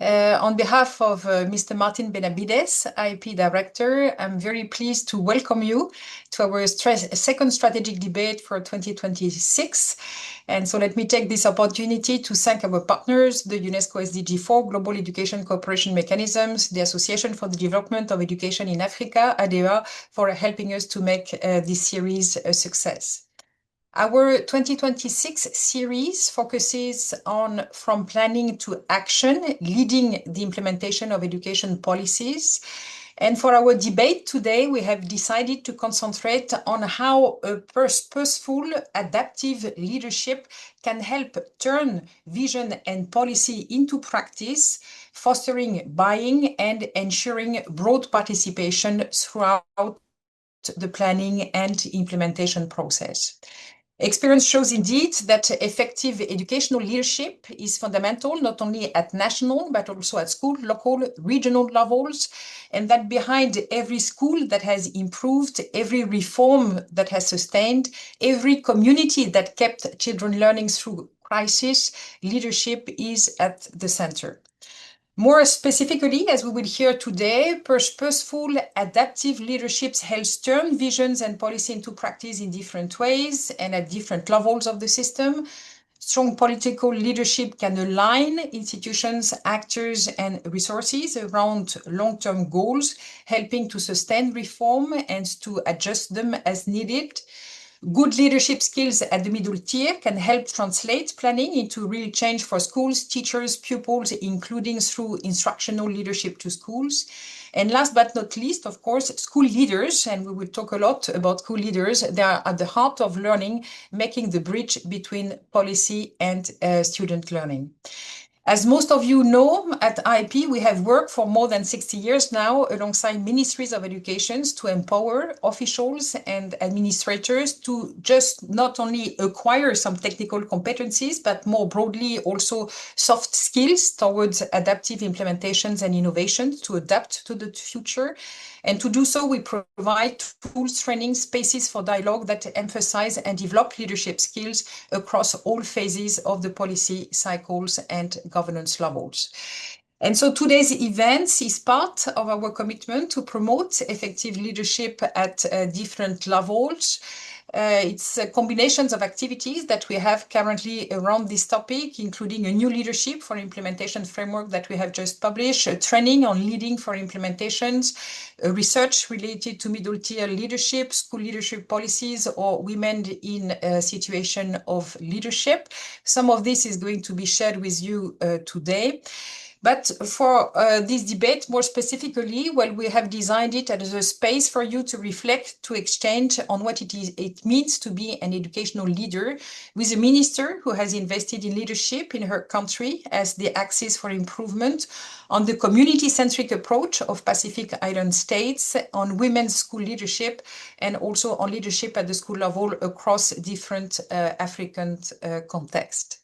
On behalf of Mr. Martin Benavides, IP Director, I'm very pleased to welcome you to our second strategic debate for 2026. And so let me take this opportunity to thank our partners, the UNESCO SDG 4 Global Education Cooperation Mechanisms, the Association for the Development of Education in Africa, ADEA, for helping us to make this series a success. Our 2026 series focuses on from planning to action, leading the implementation of education policies. And for our debate today, we have decided to concentrate on how a purposeful, adaptive leadership can help turn vision and policy into practice, fostering buying and ensuring broad participation throughout the planning and implementation process. Experience shows indeed that effective educational leadership is fundamental, not only at national, but also at school, local, regional levels, and that behind every school that has improved, every reform that has sustained, every community that kept children learning through crisis, leadership is at the center. More specifically, as we will hear today, purposeful, adaptive leaderships helps turn visions and policy into practice in different ways and at different levels of the system. Strong political leadership can align institutions, actors, and resources around long-term goals, helping to sustain reform and to adjust them as needed. Good leadership skills at the middle tier can help translate planning into real change for schools, teachers, pupils, including through instructional leadership to schools. And last but not least, of course, school leaders, and we will talk a lot about school leaders. They are at the heart of learning, making the bridge between policy and student learning. As most of you know, at IP, we have worked for more than 60 years now alongside ministries of education to empower officials and administrators to just not only acquire some technical competencies, but more broadly also soft skills towards adaptive implementations and innovations to adapt to the future. And to do so, we provide tools, training, spaces for dialogue that emphasize and develop leadership skills across all phases of the policy cycles and governance levels. And so today's event is part of our commitment to promote effective leadership at different levels. It's combinations of activities that we have currently around this topic, including a new leadership for implementation framework that we have just published, a training on leading for implementations, research related to middle tier leadership, school leadership policies, or women in a situation of leadership. Some of this is going to be shared with you today. But for this debate, more specifically, well, we have designed it as a space for you to reflect, to exchange on what it means to be an educational leader with a minister who has invested in leadership in her country as the axis for improvement, on the community-centric approach of Pacific Island states, on women's school leadership, and also on leadership at the school level across different African contexts.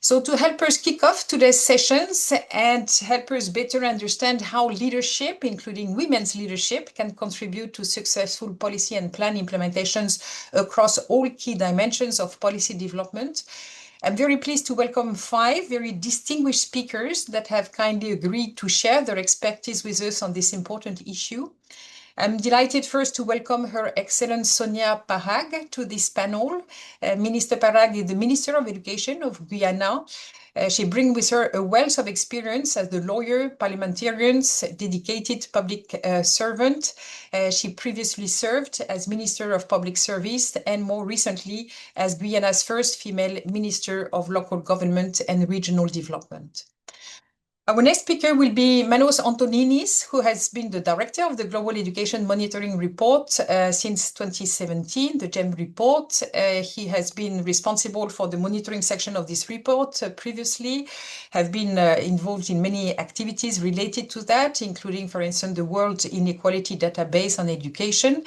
So to help us kick off today's sessions and help us better understand how leadership, including women's leadership, can contribute to successful policy and plan implementations across all key dimensions of policy development, I'm very pleased to welcome 5 very distinguished speakers that have kindly agreed to share their expertise with us on this important issue. I'm delighted first to welcome Her Excellency Sonia Parag to this panel. Minister Parag is the Minister of Education of Guyana. She brings with her a wealth of experience as the lawyer, parliamentarian, dedicated public servant. She previously served as Minister of Public Service and more recently as Guyana's first female Minister of Local Government and Regional Development. Our next speaker will be Manos Antoninis, who has been the director of the Global Education Monitoring Report since 2017, the GEM report. He has been responsible for the monitoring section of this report previously, have been involved in many activities related to that, including, for instance, the World Inequality Database on Education.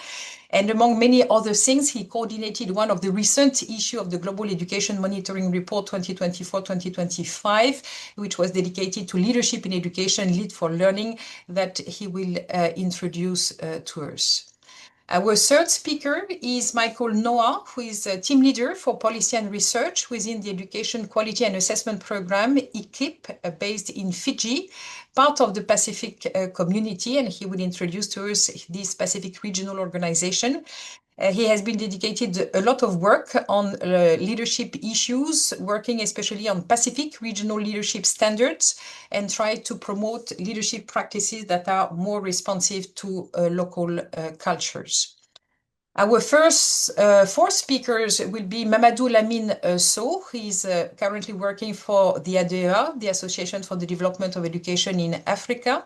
And among many other things, he coordinated one of the recent issue of the Global Education Monitoring Report 2024-2025, which was dedicated to leadership in education, lead for learning, that he will introduce to us. Our third speaker is Michael Noah, who is a team leader for policy and research within the Education Quality and Assessment Program, EQIP, based in Fiji, part of the Pacific community, and he will introduce to us this Pacific regional organization. He has been dedicated a lot of work on leadership issues, working especially on Pacific regional leadership standards, and try to promote leadership practices that are more responsive to local cultures. Our first four speakers will be Mamadou Lamine Sow. He's currently working for the ADEA, the Association for the Development of Education in Africa.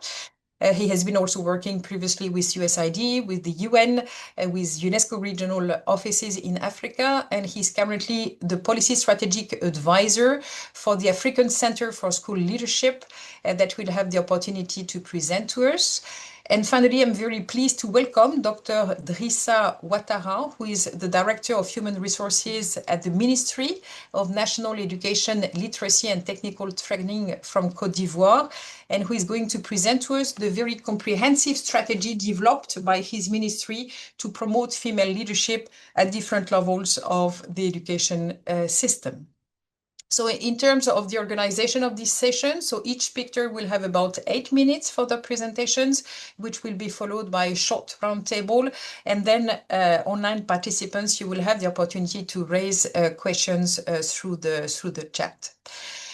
He has been also working previously with USAID, with the UN, with UNESCO regional offices in Africa, and he's currently the policy strategic advisor for the African Center for School Leadership that will have the opportunity to present to us. And finally, I'm very pleased to welcome Dr. Drissa Ouattara, who is the Director of Human Resources at the Ministry of National Education, Literacy and Technical Training from Côte d'Ivoire, and who is going to present to us the very comprehensive strategy developed by his ministry to promote female leadership at different levels of the education system. So in terms of the organization of this session, so each speaker will have about 8 minutes for the presentations, which will be followed by a short roundtable. And then online participants, you will have the opportunity to raise questions through the chat.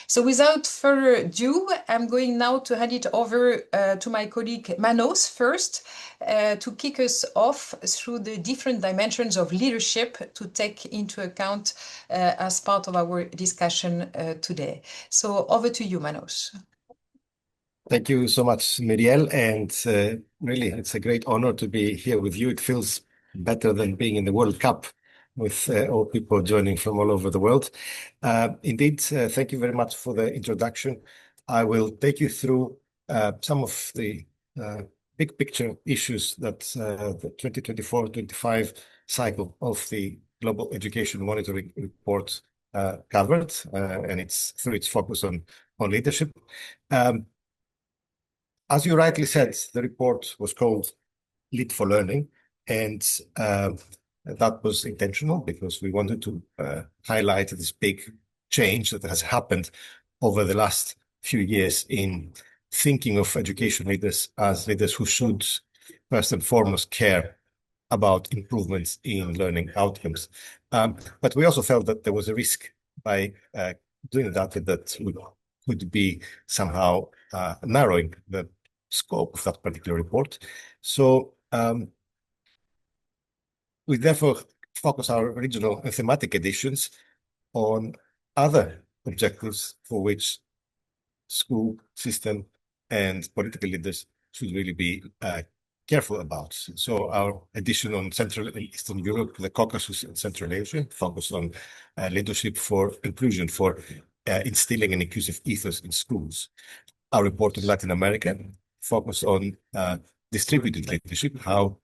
So without further ado, I'm going now to hand it over to my colleague Manos first to kick us off through the different dimensions of leadership to take into account as part of our discussion today. So over to you, Manos. Thank you so much, Miriel. And really, it's a great honor to be here with you. It feels better than being in the World Cup with all people joining from all over the world. Indeed, thank you very much for the introduction. I will take you through some of the big picture issues that the 2024-25 cycle of the Global Education Monitoring Report covered, and it's through its focus on leadership. As you rightly said, the report was called Lead for Learning, and that was intentional because we wanted to highlight this big change that has happened over the last few years in thinking of education leaders as leaders who should first and foremost care about improvements in learning outcomes. But we also felt that there was a risk by doing that would be somehow narrowing the scope of that particular report. So we therefore focus our regional and thematic editions on other objectives for which school system and political leaders should really be careful about. So our edition on Central and Eastern Europe, the Caucasus and Central Asia, focused on leadership for inclusion, for instilling an inclusive ethos in schools. Our report on Latin America focused on distributed leadership, how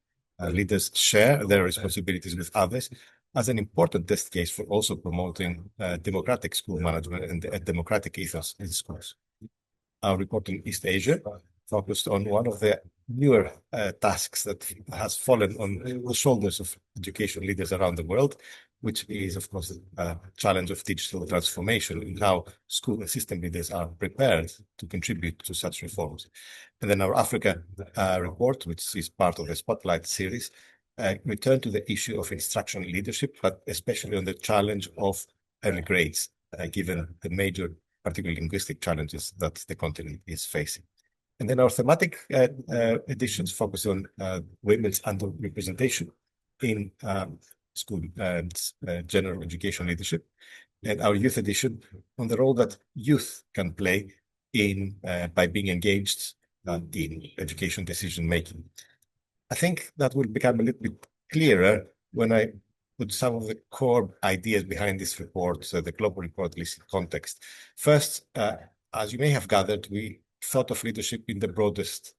leaders share their responsibilities with others as an important test case for also promoting democratic school management and a democratic ethos in schools. Our report on East Asia focused on one of the newer tasks that has fallen on the shoulders of education leaders around the world, which is, of course, the challenge of digital transformation and how school and system leaders are prepared to contribute to such reforms. And then our Africa report, which is part of the Spotlight series, returned to the issue of instructional leadership, but especially on the challenge of early grades, given the major, particularly linguistic challenges that the continent is facing. And then our thematic editions focus on women's underrepresentation in school and general education leadership, and our youth edition on the role that youth can play in by being engaged in education decision making. I think that will become a little bit clearer when I put some of the core ideas behind this report, so the global report, at least in context. First, as you may have gathered, we thought of leadership in the broadest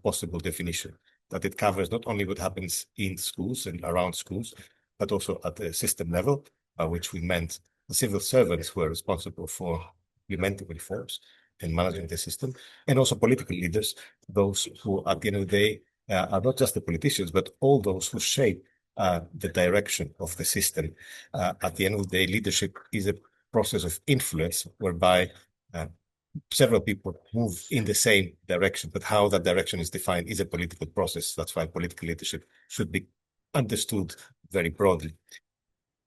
possible definition, that it covers not only what happens in schools and around schools, but also at the system level, which we meant the civil servants who are responsible for implementing reforms and managing the system, and also political leaders, those who at the end of the day are not just the politicians, but all those who shape the direction of the system. At the end of the day, leadership is a process of influence whereby uh, several people move in the same direction, but how that direction is defined is a political process. That's why political leadership should be understood very broadly.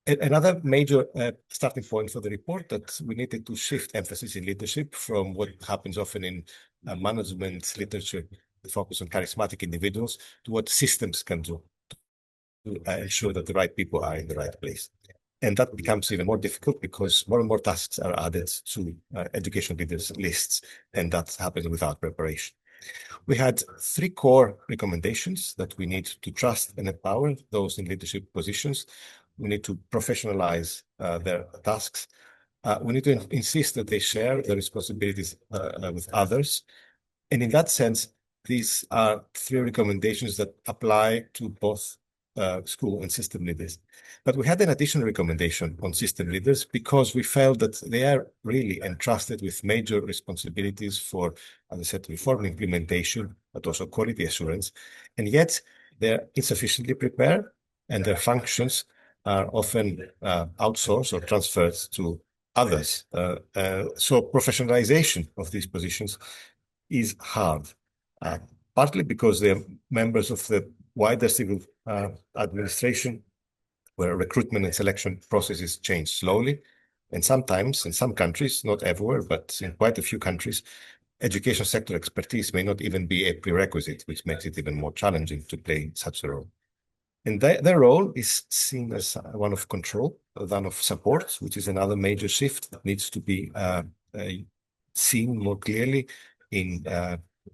Another major starting point for the report that we needed to shift emphasis in leadership from what happens often in management literature, the focus on charismatic individuals, to what systems can do to ensure that the right people are in the right place. And that becomes even more difficult because more and more tasks are added to education leaders' lists, and that happens without preparation. We had three core recommendations: that we need to trust and empower those in leadership positions. We need to professionalize their tasks. We need to insist that they share the responsibilities with others. And in that sense, these are three recommendations that apply to both school and system leaders. But we had an additional recommendation on system leaders because we felt that they are really entrusted with major responsibilities for, as I said, reform implementation, but also quality assurance. And yet they're insufficiently prepared and their functions are often outsourced or transferred to others. So professionalization of these positions is hard, uh, partly because they're members of the wider civil administration, where recruitment and selection processes change slowly. And sometimes, in some countries, not everywhere, but in quite a few countries, education sector expertise may not even be a prerequisite, which makes it even more challenging to play such a role. And their role is seen as one of control than of support, which is another major shift that needs to be seen more clearly in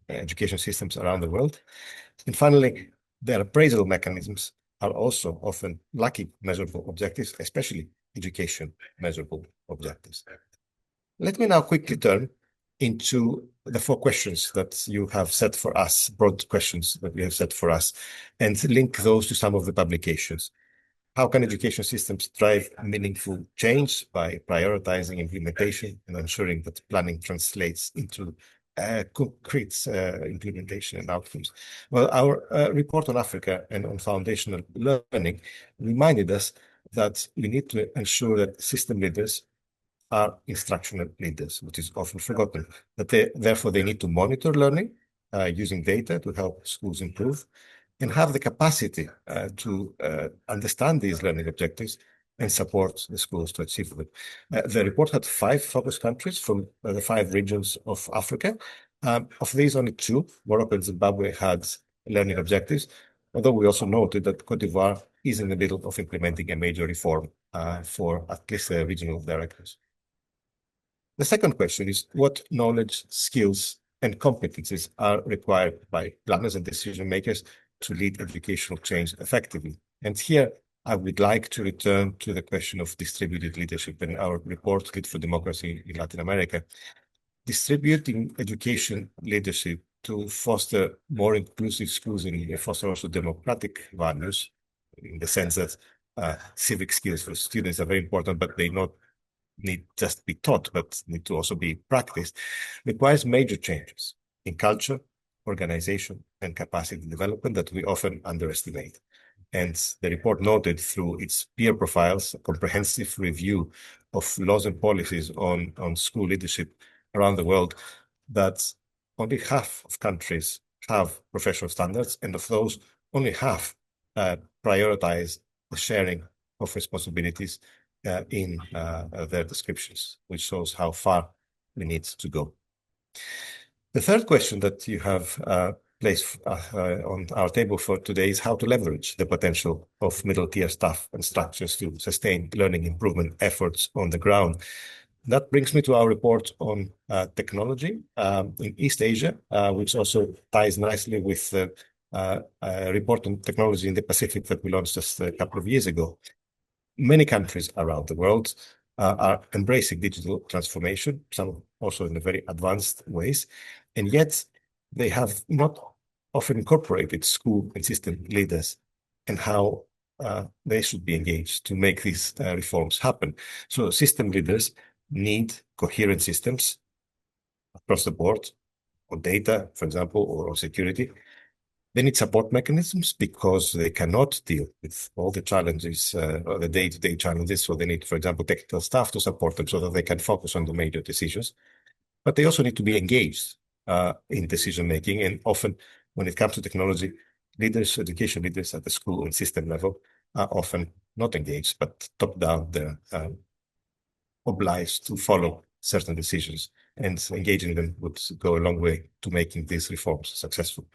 education systems around the world. And finally, their appraisal mechanisms are also often lacking measurable objectives, especially education measurable objectives. Let me now quickly turn into the four questions that you have set for us, broad questions that we have set for us, and link those to some of the publications. How can education systems drive meaningful change? By prioritizing implementation and ensuring that planning translates into concrete implementation and outcomes. Well, our report on Africa and on foundational learning reminded us that we need to ensure that system leaders are instructional leaders, which is often forgotten. That therefore, they need to monitor learning using data to help schools improve and have the capacity to understand these learning objectives and support the schools to achieve them. The report had 5 focus countries from the 5 regions of Africa. Of these, only 2, Morocco and Zimbabwe, had learning objectives, although we also noted that Cote d'Ivoire is in the middle of implementing a major reform for at least the regional directors. The second question is, what knowledge, skills, and competencies are required by planners and decision makers to lead educational change effectively? And here, I would like to return to the question of distributed leadership in our report, Lead for Democracy in Latin America. Distributing education leadership to foster more inclusive schools and foster also democratic values, in the sense that civic skills for students are very important, but they not need just be taught, but need to also be practiced, requires major changes in culture, organization, and capacity development that we often underestimate. And the report noted through its peer profiles, a comprehensive review of laws and policies on school leadership around the world, that only half of countries have professional standards, and of those, only half prioritize the sharing of responsibilities in their descriptions, which shows how far we need to go. The third question that you have placed on our table for today is how to leverage the potential of middle-tier staff and structures to sustain learning improvement efforts on the ground. That brings me to our report on technology in East Asia, which also ties nicely with the report on technology in the Pacific that we launched just a couple of years ago. Many countries around the world are embracing digital transformation, some also in very advanced ways, and yet they have not often incorporated school and system leaders and how they should be engaged to make these reforms happen. So system leaders need coherent systems across the board on data, for example, or on security, They need support mechanisms because they cannot deal with all the challenges, or the day-to-day challenges. So they need, for example, technical staff to support them so that they can focus on the major decisions. But they also need to be engaged in decision making. And often, when it comes to technology, leaders, education leaders at the school and system level are often not engaged, but top down, they're obliged to follow certain decisions. And engaging them would go a long way to making these reforms successful.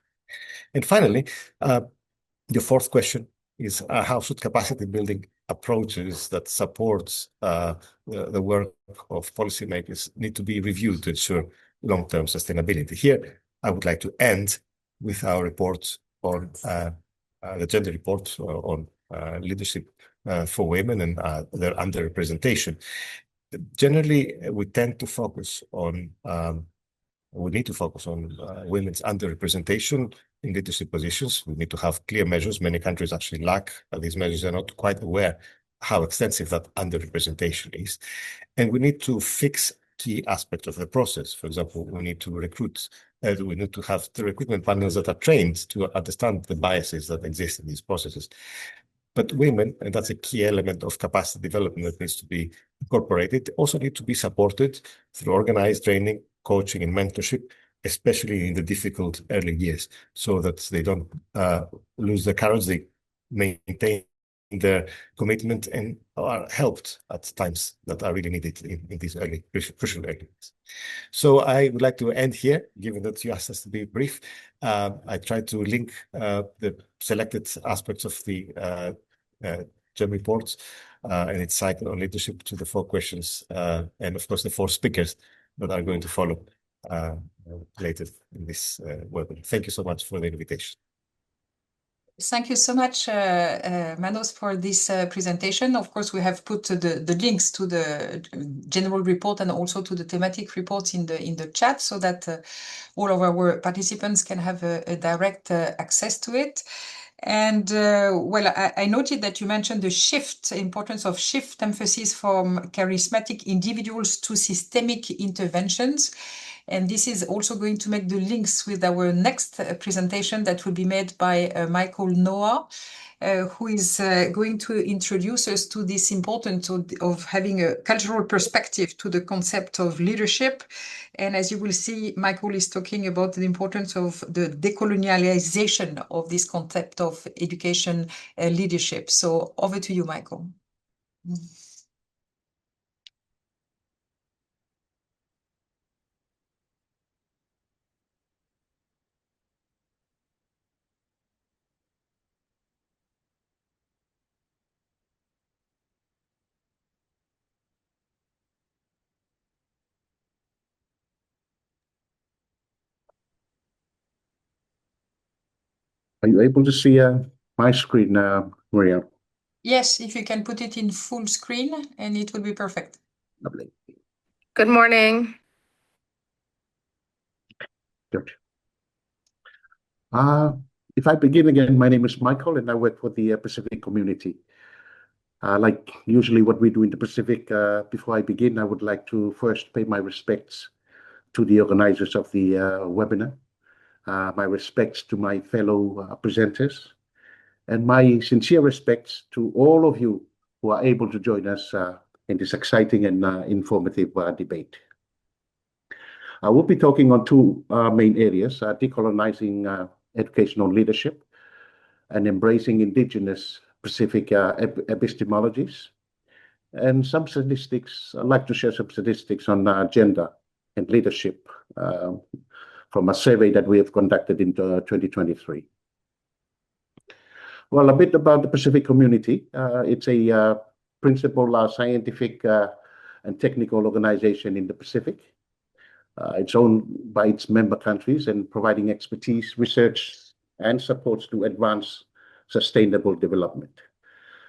And finally, the fourth question is how should capacity building approaches that support the work of policymakers need to be reviewed to ensure long-term sustainability? Here, I would like to end with our report on the gender report on leadership for women and their underrepresentation. Generally, we tend to focus on we need to focus on women's underrepresentation in leadership positions. We need to have clear measures. Many countries actually lack these measures. They're not quite aware how extensive that underrepresentation is. And we need to fix key aspects of the process. For example, we need to recruit, we need to have the recruitment panels that are trained to understand the biases that exist in these processes. But women, and that's a key element of capacity development that needs to be incorporated, also need to be supported through organized training, coaching, and mentorship, especially in the difficult early years, so that they don't lose their courage, they maintain their commitment and are helped at times that are really needed in these early, crucial early years. So I would like to end here, given that you asked us to be brief. I tried to link the selected aspects of the GEM reports and its cycle on leadership to the four questions and, of course, the four speakers that are going to follow later in this webinar. Thank you so much for the invitation. Thank you so much, Manos, for this presentation. Of course, we have put the links to the general report and also to the thematic reports in the chat so that all of our participants can have a direct access to it. And well, I noted that you mentioned the importance of shift emphasis from charismatic individuals to systemic interventions. And this is also going to make the links with our next presentation that will be made by Michael Noah, who is going to introduce us to this importance of having a cultural perspective to the concept of leadership. And as you will see, Michael is talking about the importance of the decolonialization of this concept of education leadership. So over to you, Michael. Are you able to see my screen, Maria? Yes, if you can put it in full screen, and it will be perfect. Lovely. Good morning. Good. If I begin again, my name is Michael, and I work for the Pacific community. Like usually what we do in the Pacific, before I begin, I would like to first pay my respects to the organizers of the webinar, my respects to my fellow presenters, and my sincere respects to all of you who are able to join us in this exciting and informative debate. I will be talking on two main areas, decolonizing educational leadership and embracing indigenous Pacific epistemologies. And some statistics, I'd like to share some statistics on gender and leadership from a survey that we have conducted in 2023. Well, a bit about the Pacific community. It's a principal scientific and technical organization in the Pacific. It's owned by its member countries and providing expertise, research, and supports to advance sustainable development.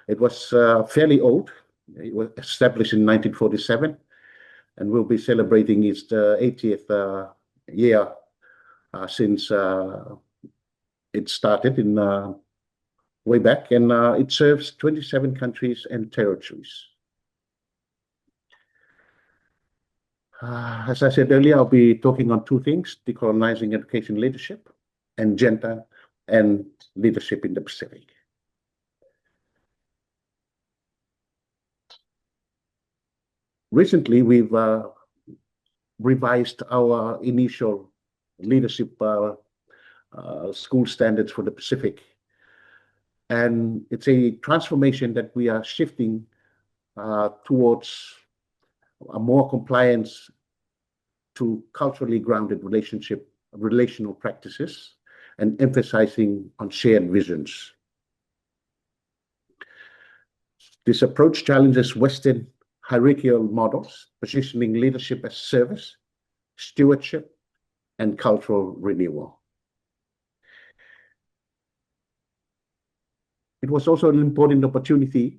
It was fairly old. It was established in 1947 and will be celebrating its 80th year since it started in way back, and it serves 27 countries and territories. As I said earlier, I'll be talking on two things: decolonizing education leadership and gender and leadership in the Pacific. Recently, we've revised our initial leadership school standards for the Pacific. And it's a transformation that we are shifting towards a more compliance to culturally grounded relational practices, and emphasizing on shared visions. This approach challenges Western hierarchical models, positioning leadership as service, stewardship, and cultural renewal. It was also an important opportunity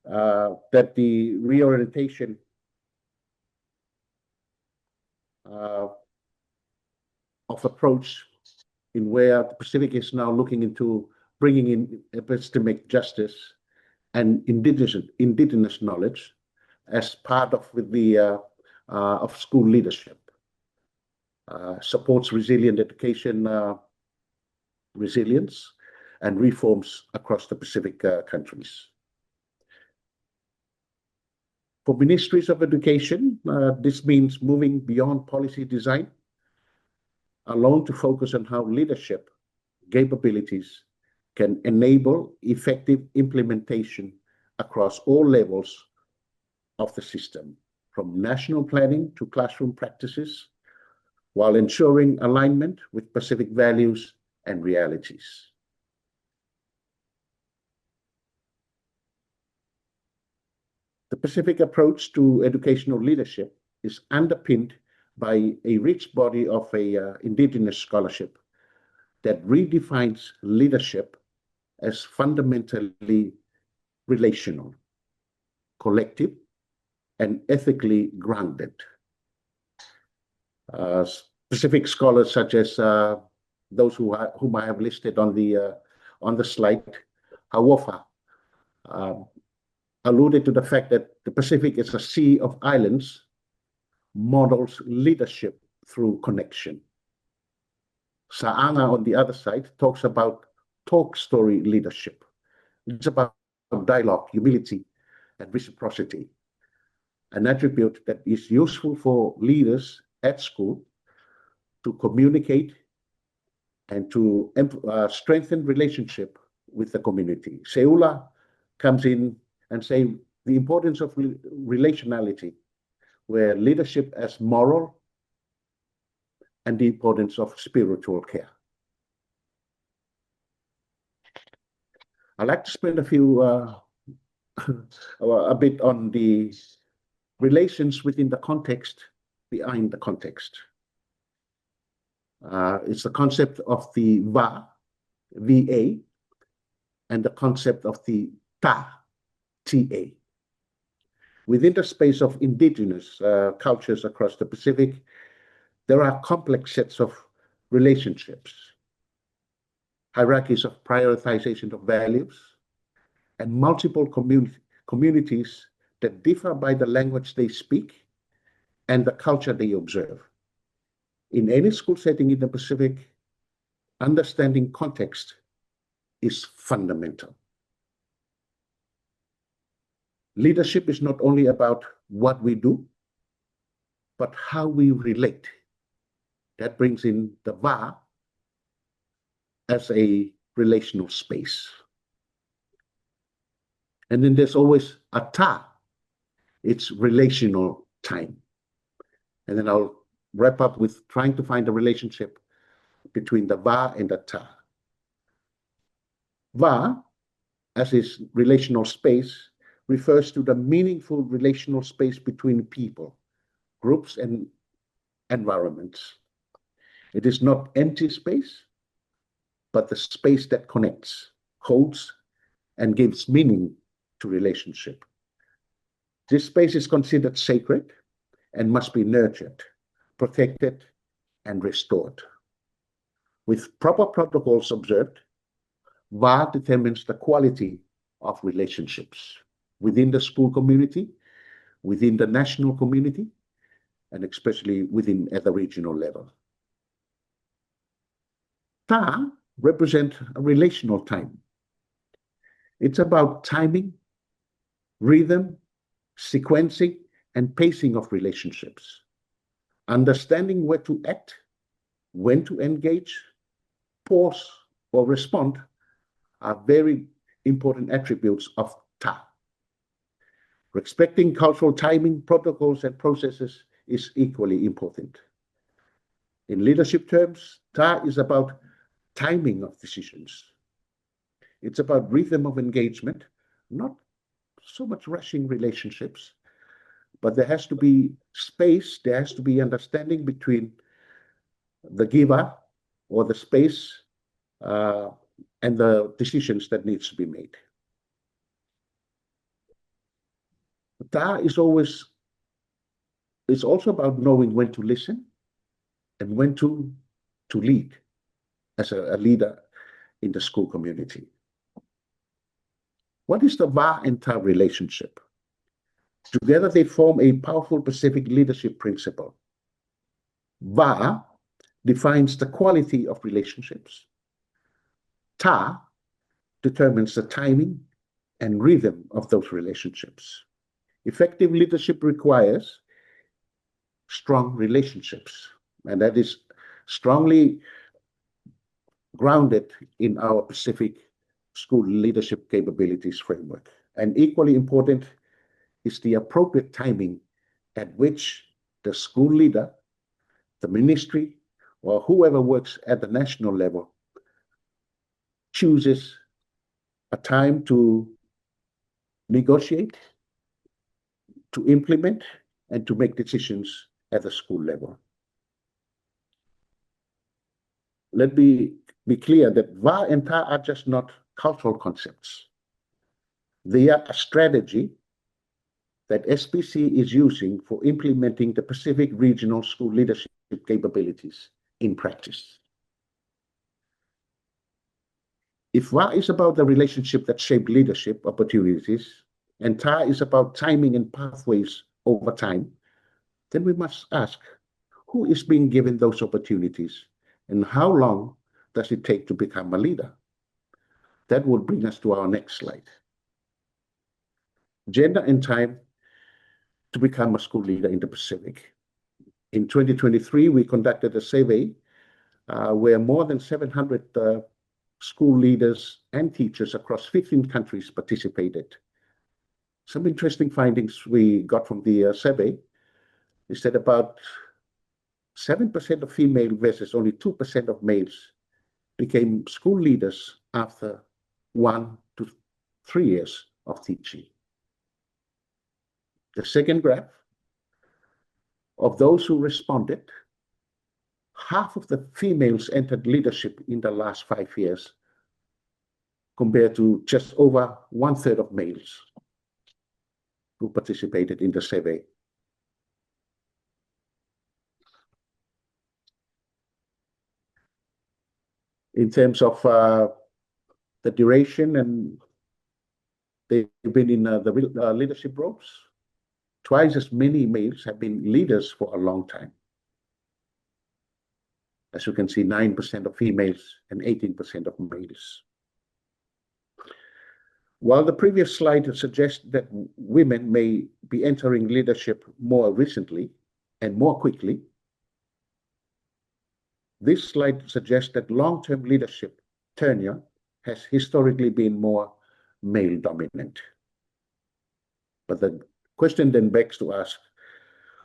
that the reorientation of approach in where the Pacific is now looking into bringing in epistemic justice and indigenous knowledge as part of the of school leadership, supports resilient education resilience and reforms across the Pacific countries. For ministries of education, this means moving beyond policy design alone to focus on how leadership capabilities can enable effective implementation across all levels of the system, from national planning to classroom practices, while ensuring alignment with Pacific values and realities. The Pacific approach to educational leadership is underpinned by a rich body of indigenous scholarship that redefines leadership as fundamentally relational, collective, and ethically grounded. Specific scholars such as those whom I have listed on the slide, Hawofa, alluded to the fact that the Pacific is a sea of islands, models leadership through connection. Saanga, on the other side, talks about talk story leadership. It's about dialogue, humility, and reciprocity, an attribute that is useful for leaders at school to communicate and to strengthen relationship with the community. Seula comes in and say the importance of relationality, where leadership as moral and the importance of spiritual care. I'd like to spend a bit on the relations within the context, behind the context. It's the concept of the VA, and the concept of the TA. Within the space of indigenous cultures across the Pacific, there are complex sets of relationships, hierarchies of prioritization of values, and multiple communities that differ by the language they speak and the culture they observe. In any school setting in the Pacific, understanding context is fundamental. Leadership is not only about what we do, but how we relate. That brings in the VA as a relational space. And then there's always a TA, it's relational time. And then I'll wrap up with trying to find a relationship between the VA and the TA. VA, as is relational space, refers to the meaningful relational space between people, groups, and environments. It is not empty space, but the space that connects, holds, and gives meaning to relationship. This space is considered sacred and must be nurtured, protected, and restored. With proper protocols observed, VA determines the quality of relationships within the school community, within the national community, and especially at the regional level. TA represent a relational time. It's about timing, rhythm, sequencing, and pacing of relationships. Understanding where to act, when to engage, pause, or respond are very important attributes of TA. Respecting cultural timing, protocols, and processes is equally important. In leadership terms, TA is about timing of decisions. It's about rhythm of engagement, not so much rushing relationships, but there has to be space, there has to be understanding between the giver or the space and the decisions that needs to be made. TA is also about knowing when to listen and when to lead as a leader in the school community. What is the VA and TA relationship? Together they form a powerful Pacific leadership principle. VA defines the quality of relationships. TA determines the timing and rhythm of those relationships. Effective leadership requires strong relationships, and that is strongly grounded in our Pacific School Leadership Capabilities Framework. And equally important is the appropriate timing at which the school leader, the ministry, or whoever works at the national level chooses a time to negotiate, to implement, and to make decisions at the school level. Let me be clear that VA and TA are just not cultural concepts. They are a strategy that SPC is using for implementing the Pacific Regional School Leadership capabilities in practice. If VA is about the relationship that shape leadership opportunities, and TA is about timing and pathways over time, then we must ask, who is being given those opportunities and how long does it take to become a leader? That will bring us to our next slide. Gender and time to become a school leader in the Pacific. In 2023, we conducted a survey where more than 700 school leaders and teachers across 15 countries participated. Some interesting findings we got from the survey is that about 7% of female versus only 2% of males became school leaders after 1 to 3 years of teaching. The second graph, of those who responded, half of the females entered leadership in the last 5 years, compared to just over 1/3 of males who participated in the survey. In terms of the duration, and they've been in the leadership roles, twice as many males have been leaders for a long time. As you can see, 9% of females and 18% of males. While the previous slide suggests that women may be entering leadership more recently and more quickly, this slide suggests that long-term leadership tenure has historically been more male dominant. But the question then begs to ask,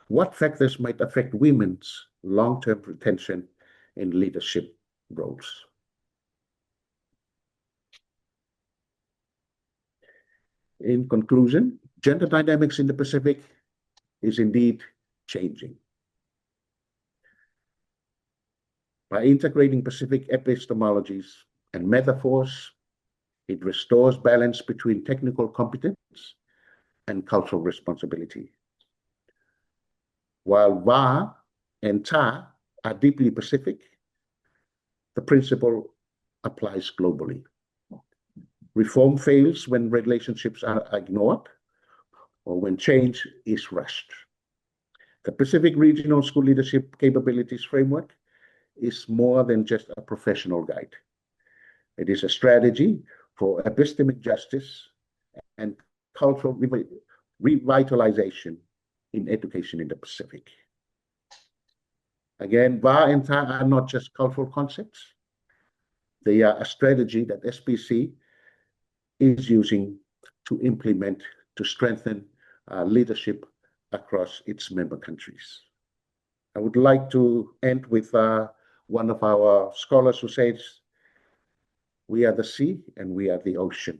what factors might affect women's long-term retention in leadership roles? In conclusion, gender dynamics in the Pacific is indeed changing. By integrating Pacific epistemologies and metaphors, it restores balance between technical competence and cultural responsibility. While VA and TA are deeply Pacific, the principle applies globally. Reform fails when relationships are ignored or when change is rushed. The Pacific Regional School Leadership Capabilities Framework is more than just a professional guide. It is a strategy for epistemic justice and cultural revitalization in education in the Pacific. Again, VA and TA are not just cultural concepts. They are a strategy that SPC is using to implement to strengthen leadership across its member countries. I would like to end with one of our scholars who says, "We are the sea and we are the ocean.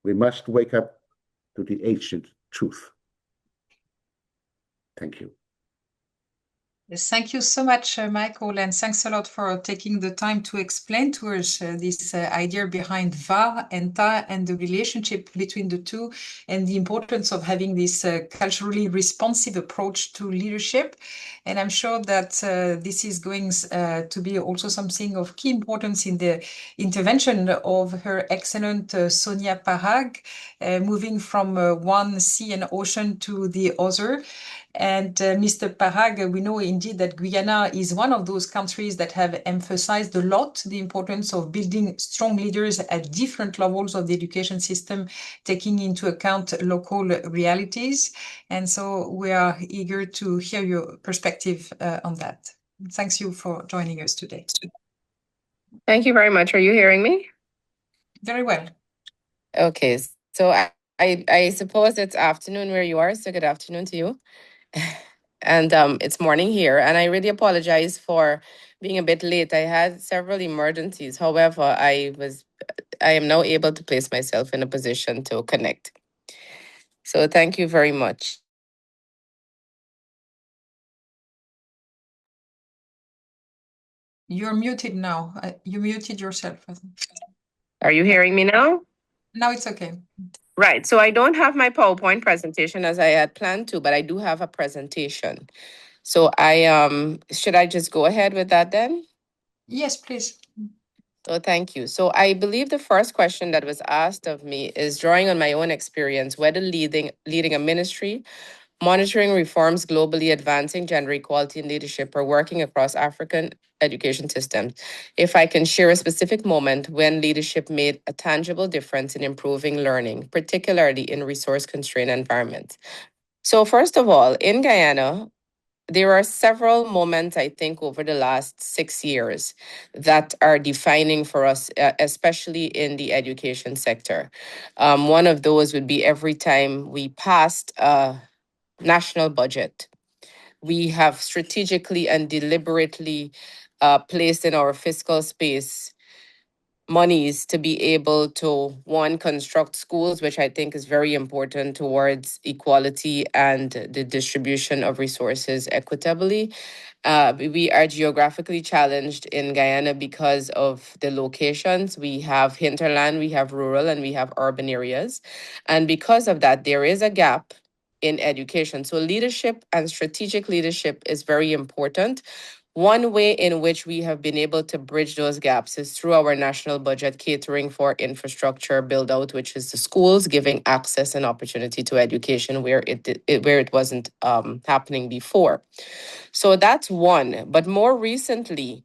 We must wake up to the ancient truth." Thank you. Yes, thank you so much, Michael, and thanks a lot for taking the time to explain to us this idea behind VA and TA and the relationship between the two and the importance of having this culturally responsive approach to leadership. And I'm sure that this is going to be also something of key importance in the intervention of her excellent Sonia Parag, moving from one sea and ocean to the other. And Mr. Parag, we know indeed that Guyana is one of those countries that have emphasized a lot the importance of building strong leaders at different levels of the education system, taking into account local realities. And so we are eager to hear your perspective on that. Thanks you for joining us today. Thank you very much. Are you hearing me? Very well. Okay, so I suppose it's afternoon where you are, so good afternoon to you. And it's morning here, and I really apologize for being a bit late. I had several emergencies. However, I am now able to place myself in a position to connect. So thank you very much. You're muted now. You muted yourself, I think. Are you hearing me now? Now it's okay. Right. So I don't have my PowerPoint presentation as I had planned to, but I do have a presentation. So should I just go ahead with that then? Yes, please. So thank you. So I believe the first question that was asked of me is drawing on my own experience, whether leading a ministry, monitoring reforms globally, advancing gender equality and leadership, or working across African education systems. If I can share a specific moment when leadership made a tangible difference in improving learning, particularly in resource-constrained environments. So first of all, in Guyana, there are several moments, I think, over the last 6 years that are defining for us, especially in the education sector. One of those would be every time we passed a national budget. We have strategically and deliberately placed in our fiscal space monies to be able to, one, construct schools, which I think is very important towards equality and the distribution of resources equitably. We are geographically challenged in Guyana because of the locations. We have hinterland, we have rural, and we have urban areas. And because of that, there is a gap in education. So leadership and strategic leadership is very important. One way in which we have been able to bridge those gaps is through our national budget catering for infrastructure build out, which is the schools giving access and opportunity to education where it wasn't happening before. So that's one. But more recently,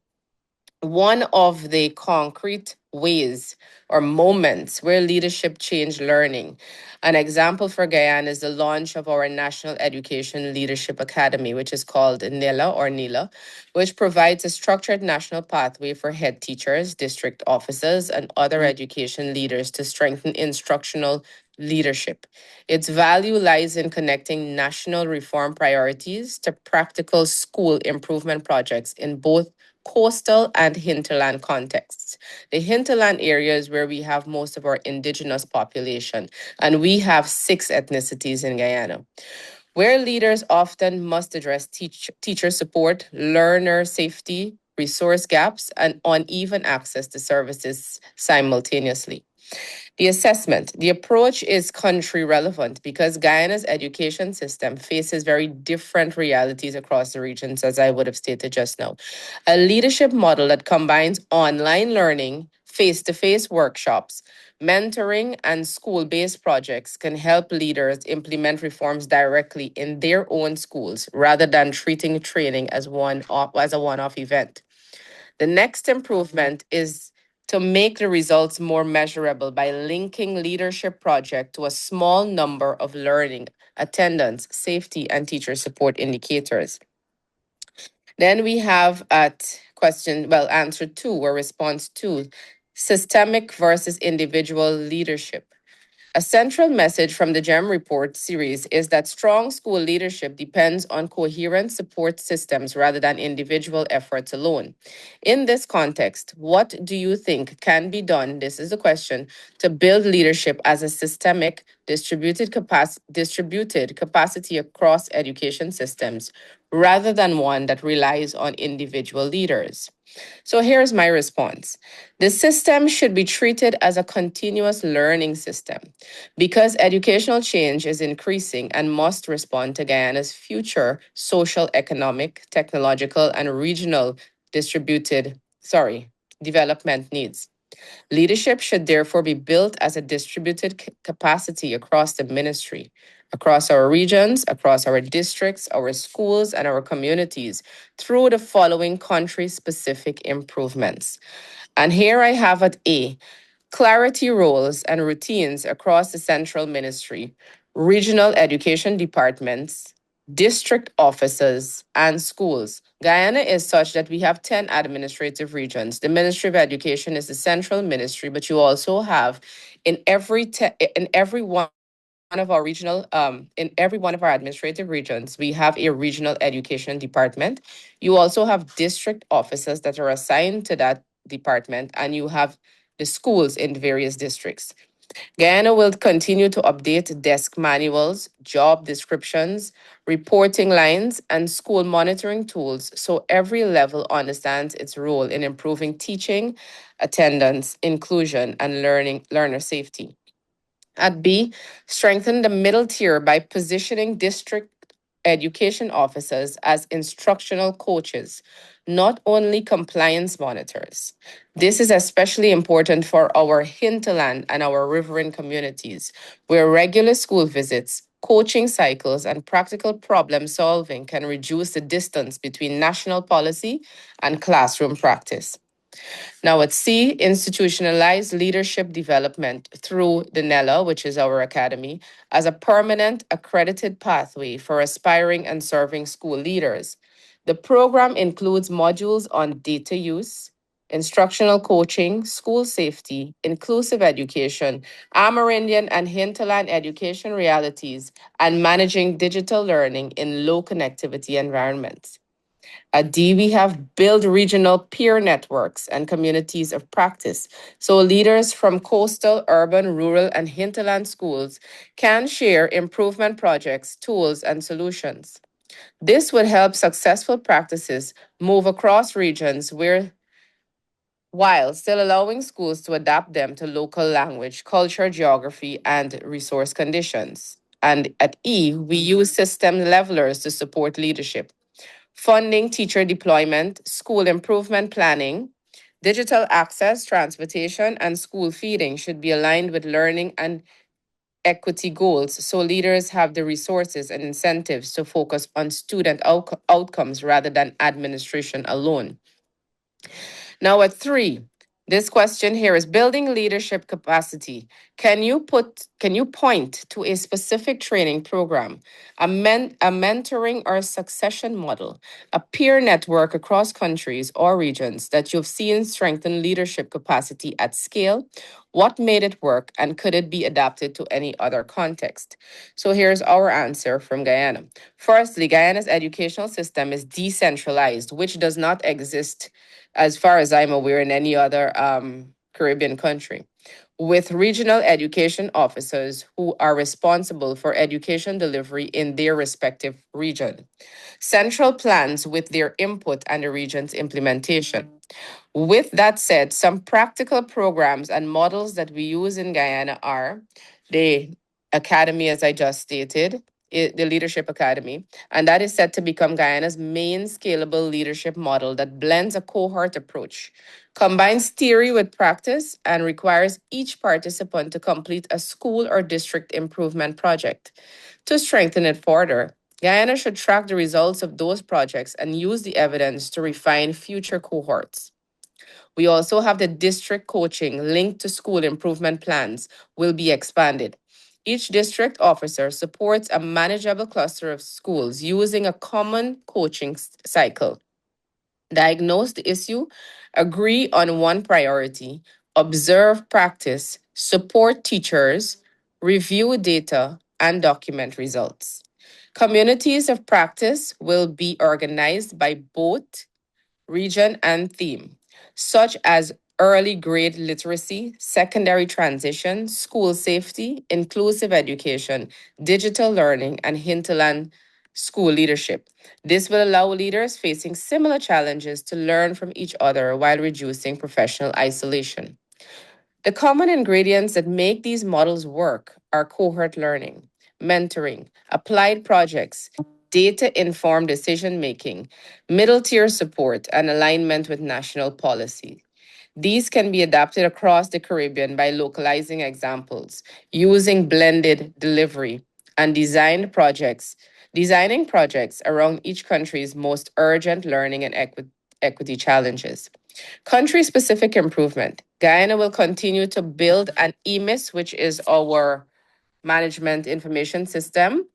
one of the concrete ways or moments where leadership changed learning. An example for Guyana is the launch of our National Education Leadership Academy, which is called NILA, which provides a structured national pathway for head teachers, district officers, and other education leaders to strengthen instructional leadership. Its value lies in connecting national reform priorities to practical school improvement projects in both coastal and hinterland contexts. The hinterland areas where we have most of our indigenous population, and we have 6 ethnicities in Guyana, where leaders often must address teacher support, learner safety, resource gaps, and uneven access to services simultaneously. The assessment. The approach is country relevant because Guyana's education system faces very different realities across the regions, as I would have stated just now. A leadership model that combines online learning, face-to-face workshops, mentoring, and school-based projects can help leaders implement reforms directly in their own schools rather than treating training as a one-off event. The next improvement is to make the results more measurable by linking leadership project to a small number of learning, attendance, safety, and teacher support indicators. Then we have at answer 2 or response 2, systemic versus individual leadership. A central message from the GEM report series is that strong school leadership depends on coherent support systems rather than individual efforts alone. In this context, what do you think can be done? This is the question, to build leadership as a systemic, distributed capacity across education systems rather than one that relies on individual leaders. So here's my response. The system should be treated as a continuous learning system because educational change is increasing and must respond to Guyana's future social, economic, technological, and regional development needs. Leadership should therefore be built as a distributed capacity across the ministry, across our regions, across our districts, our schools, and our communities through the following country-specific improvements. And here I have at A, clarity roles and routines across the central ministry, regional education departments, district offices, and schools. Guyana is such that we have 10 administrative regions. The Ministry of Education is the central ministry, but you also have in every one of our in every one of our administrative regions, we have a regional education department. You also have district officers that are assigned to that department, and you have the schools in various districts. Guyana will continue to update desk manuals, job descriptions, reporting lines, and school monitoring tools so every level understands its role in improving teaching, attendance, inclusion, and learner safety. At B, strengthen the middle tier by positioning district education officers as instructional coaches, not only compliance monitors. This is especially important for our hinterland and our riverine communities, where regular school visits, coaching cycles, and practical problem solving can reduce the distance between national policy and classroom practice. Now at C, institutionalize leadership development through the NELA, which is our academy, as a permanent accredited pathway for aspiring and serving school leaders. The program includes modules on data use, instructional coaching, school safety, inclusive education, Amerindian and hinterland education realities, and managing digital learning in low connectivity environments. At D, we have build regional peer networks and communities of practice. So leaders from coastal, urban, rural, and hinterland schools can share improvement projects, tools, and solutions. This would help successful practices move across regions while still allowing schools to adapt them to local language, culture, geography, and resource conditions. And at E, we use system levelers to support leadership. Funding teacher deployment, school improvement planning, digital access, transportation, and school feeding should be aligned with learning and equity goals so leaders have the resources and incentives to focus on student outcomes rather than administration alone. Now, at 3, this question here is building leadership capacity. Can you point to a specific training program, a mentoring or succession model, a peer network across countries or regions that you've seen strengthen leadership capacity at scale? What made it work, and could it be adapted to any other context? So here's our answer from Guyana. Firstly, Guyana's educational system is decentralized, which does not exist, as far as I'm aware, in any other Caribbean country, with regional education officers who are responsible for education delivery in their respective region. Central plans with their input and the region's implementation. With that said, some practical programs and models that we use in Guyana are the Academy, as I just stated, the Leadership Academy, and that is set to become Guyana's main scalable leadership model that blends a cohort approach, combines theory with practice, and requires each participant to complete a school or district improvement project. To strengthen it further, Guyana should track the results of those projects and use the evidence to refine future cohorts. We also have the district coaching linked to school improvement plans will be expanded. Each district officer supports a manageable cluster of schools using a common coaching cycle. Diagnose the issue, agree on one priority, observe practice, support teachers, review data, and document results. Communities of practice will be organized by both region and theme, such as early grade literacy, secondary transition, school safety, inclusive education, digital learning, and hinterland school leadership. This will allow leaders facing similar challenges to learn from each other while reducing professional isolation. The common ingredients that make these models work are cohort learning, mentoring, applied projects, data informed decision making, middle tier support, and alignment with national policy. These can be adapted across the Caribbean by localizing examples, using blended delivery, and designing projects around each country's most urgent learning and equity challenges. Country specific improvement. Guyana will continue to build an EMIS, which is our management information system,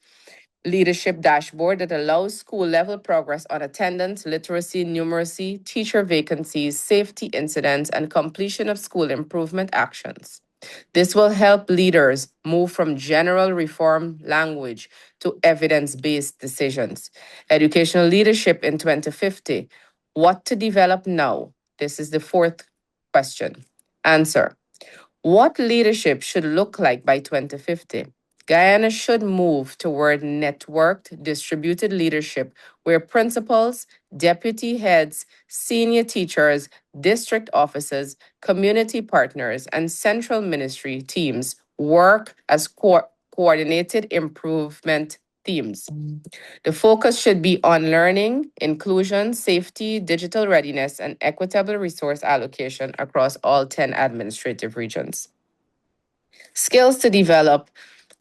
leadership dashboard that allows school level progress on attendance, literacy, numeracy, teacher vacancies, safety incidents, and completion of school improvement actions. This will help leaders move from general reform language to evidence based decisions. Educational leadership in 2050. What to develop now? This is the fourth question. Answer. What leadership should look like by 2050? Guyana should move toward networked, distributed leadership where principals, deputy heads, senior teachers, district officers, community partners, and central ministry teams work as coordinated improvement teams. The focus should be on learning, inclusion, safety, digital readiness, and equitable resource allocation across all 10 administrative regions. Skills to develop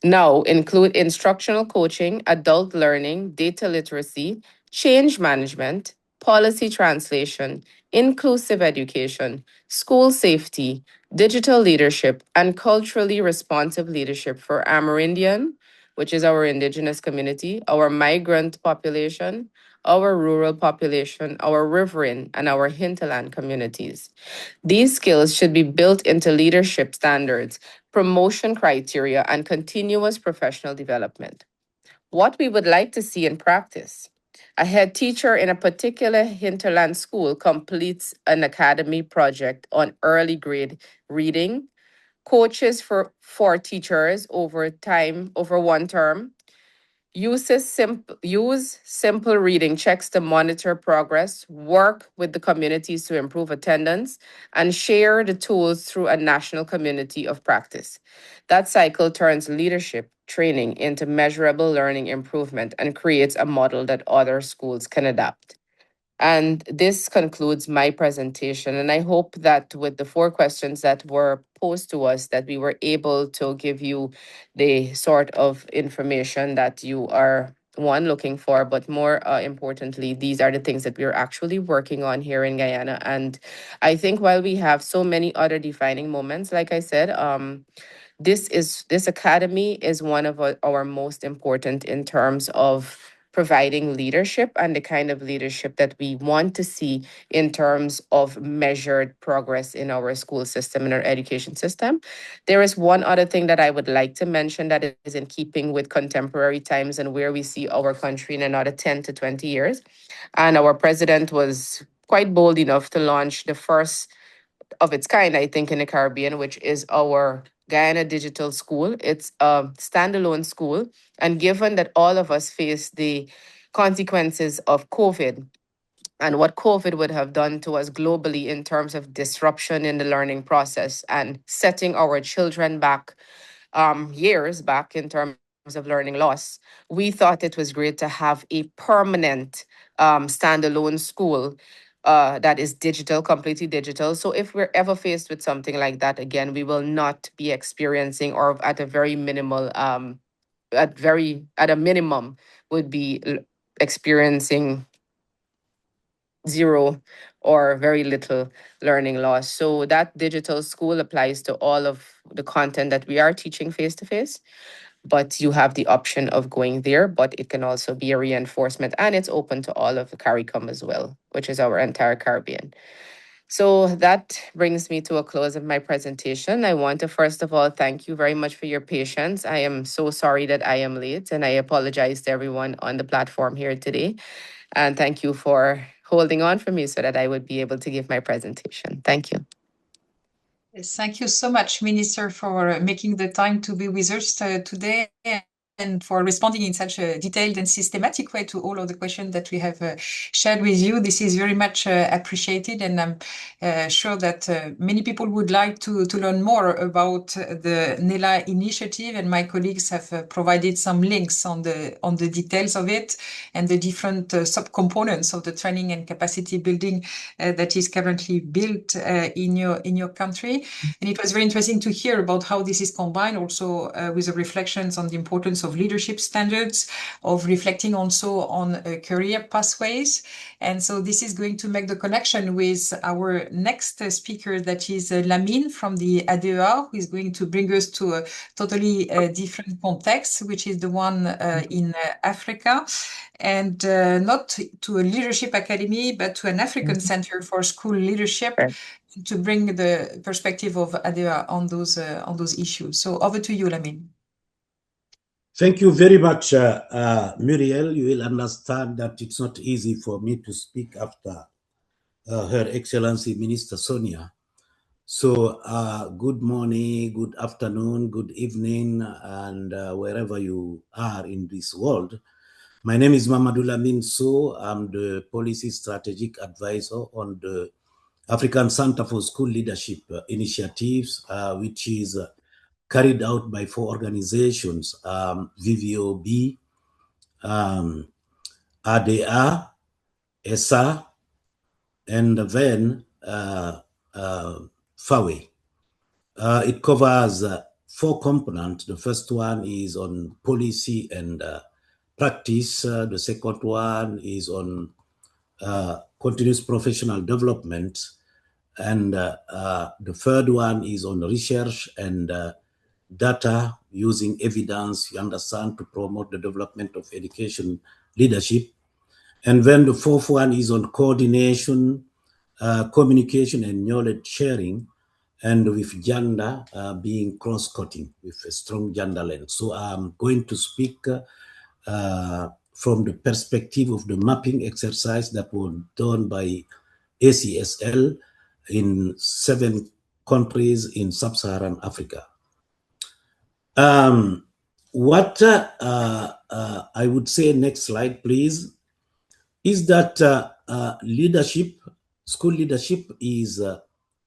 now include instructional coaching, adult learning, data literacy, change management, policy translation, inclusive education, school safety, digital leadership, and culturally responsive leadership for Amerindian, which is our indigenous community, our migrant population, our rural population, our riverine, and our hinterland communities. These skills should be built into leadership standards, promotion criteria, and continuous professional development. What we would like to see in practice. A head teacher in a particular hinterland school completes an academy project on early grade reading, coaches for teachers over one term, use simple reading checks to monitor progress, work with the communities to improve attendance, and share the tools through a national community of practice. That cycle turns leadership training into measurable learning improvement and creates a model that other schools can adapt. And this concludes my presentation. And I hope that with the four questions that were posed to us, that we were able to give you the sort of information that you are one looking for, but more importantly, these are the things that we're actually working on here in Guyana. And I think while we have so many other defining moments, like I said, this academy is one of our most important in terms of providing leadership and the kind of leadership that we want to see in terms of measured progress in our school system and our education system. There is one other thing that I would like to mention that is in keeping with contemporary times and where we see our country in another 10 to 20 years. And our president was quite bold enough to launch the first of its kind, I think, in the Caribbean, which is our Guyana Digital School. It's a standalone school. And given that all of us face the consequences of COVID and what COVID would have done to us globally in terms of disruption in the learning process and setting our children back years back in terms of learning loss, we thought it was great to have a permanent standalone school that is digital, completely digital. So if we're ever faced with something like that again, we will not be experiencing, or at a very minimal, at a minimum, would be experiencing zero or very little learning loss. So that digital school applies to all of the content that we are teaching face to face, but you have the option of going there, but it can also be a reinforcement, and it's open to all of the CARICOM as well, which is our entire Caribbean. So that brings me to a close of my presentation. I want to first of all thank you very much for your patience. I am so sorry that I am late, and I apologize to everyone on the platform here today. And thank you for holding on for me so that I would be able to give my presentation. Thank you. Yes, thank you so much, Minister, for making the time to be with us today and for responding in such a detailed and systematic way to all of the questions that we have shared with you. This is very much appreciated, and I'm sure that many people would like to learn more about the NELA initiative, and my colleagues have provided some links on the details of it and the different subcomponents of the training and capacity building that is currently built in your country. And it was very interesting to hear about how this is combined also with the reflections on the importance of leadership standards, of reflecting also on career pathways. And so this is going to make the connection with our next speaker, that is Lamine from the ADEA, who is going to bring us to a totally different context, which is the one in Africa, and not to a leadership academy, but to an African Center for School Leadership, Right. to bring the perspective of ADEA on those issues. So over to you, Lamine. Thank you very much, Muriel. You will understand that it's not easy for me to speak after Her Excellency Minister Sonia. So good morning, good afternoon, good evening, and wherever you are in this world. My name is Mamadou Lamine So. I'm the Policy Strategic Advisor on the African Center for School Leadership Initiatives, which is carried out by 4 organizations, VVOB, ADA, ESA, and then FAWE. It covers 4 components. The first one is on policy and practice. The second one is on continuous professional development. And the third one is on research and data using evidence, you understand, to promote the development of education leadership. And then the fourth one is on coordination, communication, and knowledge sharing, and with gender being cross-cutting with a strong gender lens. So I'm going to speak from the perspective of the mapping exercise that was done by ACSL in 7 countries in sub-Saharan Africa. What I would say, next slide, please, is that leadership, school leadership is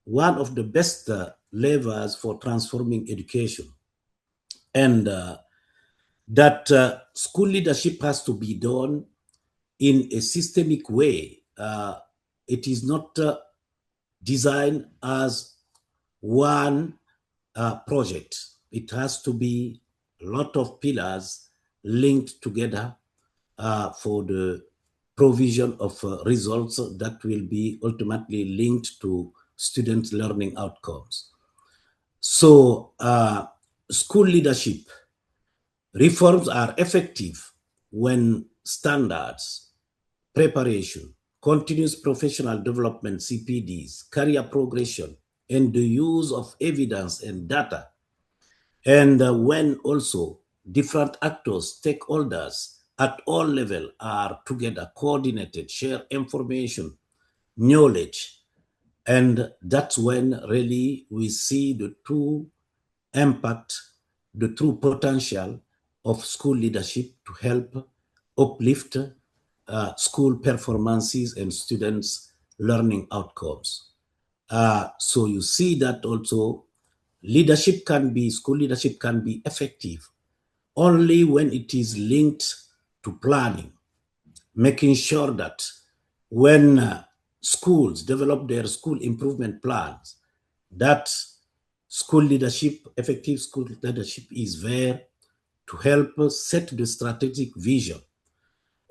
one of the best levers for transforming education. And that school leadership has to be done in a systemic way. It is not designed as one project. It has to be a lot of pillars linked together for the provision of results that will be ultimately linked to student learning outcomes. So school leadership reforms are effective when standards, preparation, continuous professional development, CPDs, career progression, and the use of evidence and data, and when also different actors, stakeholders at all levels are together, coordinated, share information, knowledge, and that's when really we see the true impact, the true potential of school leadership to help uplift school performances and students' learning outcomes. So you see that also school leadership can be effective only when it is linked to planning, making sure that when schools develop their school improvement plans, that school leadership, effective school leadership is there to help set the strategic vision,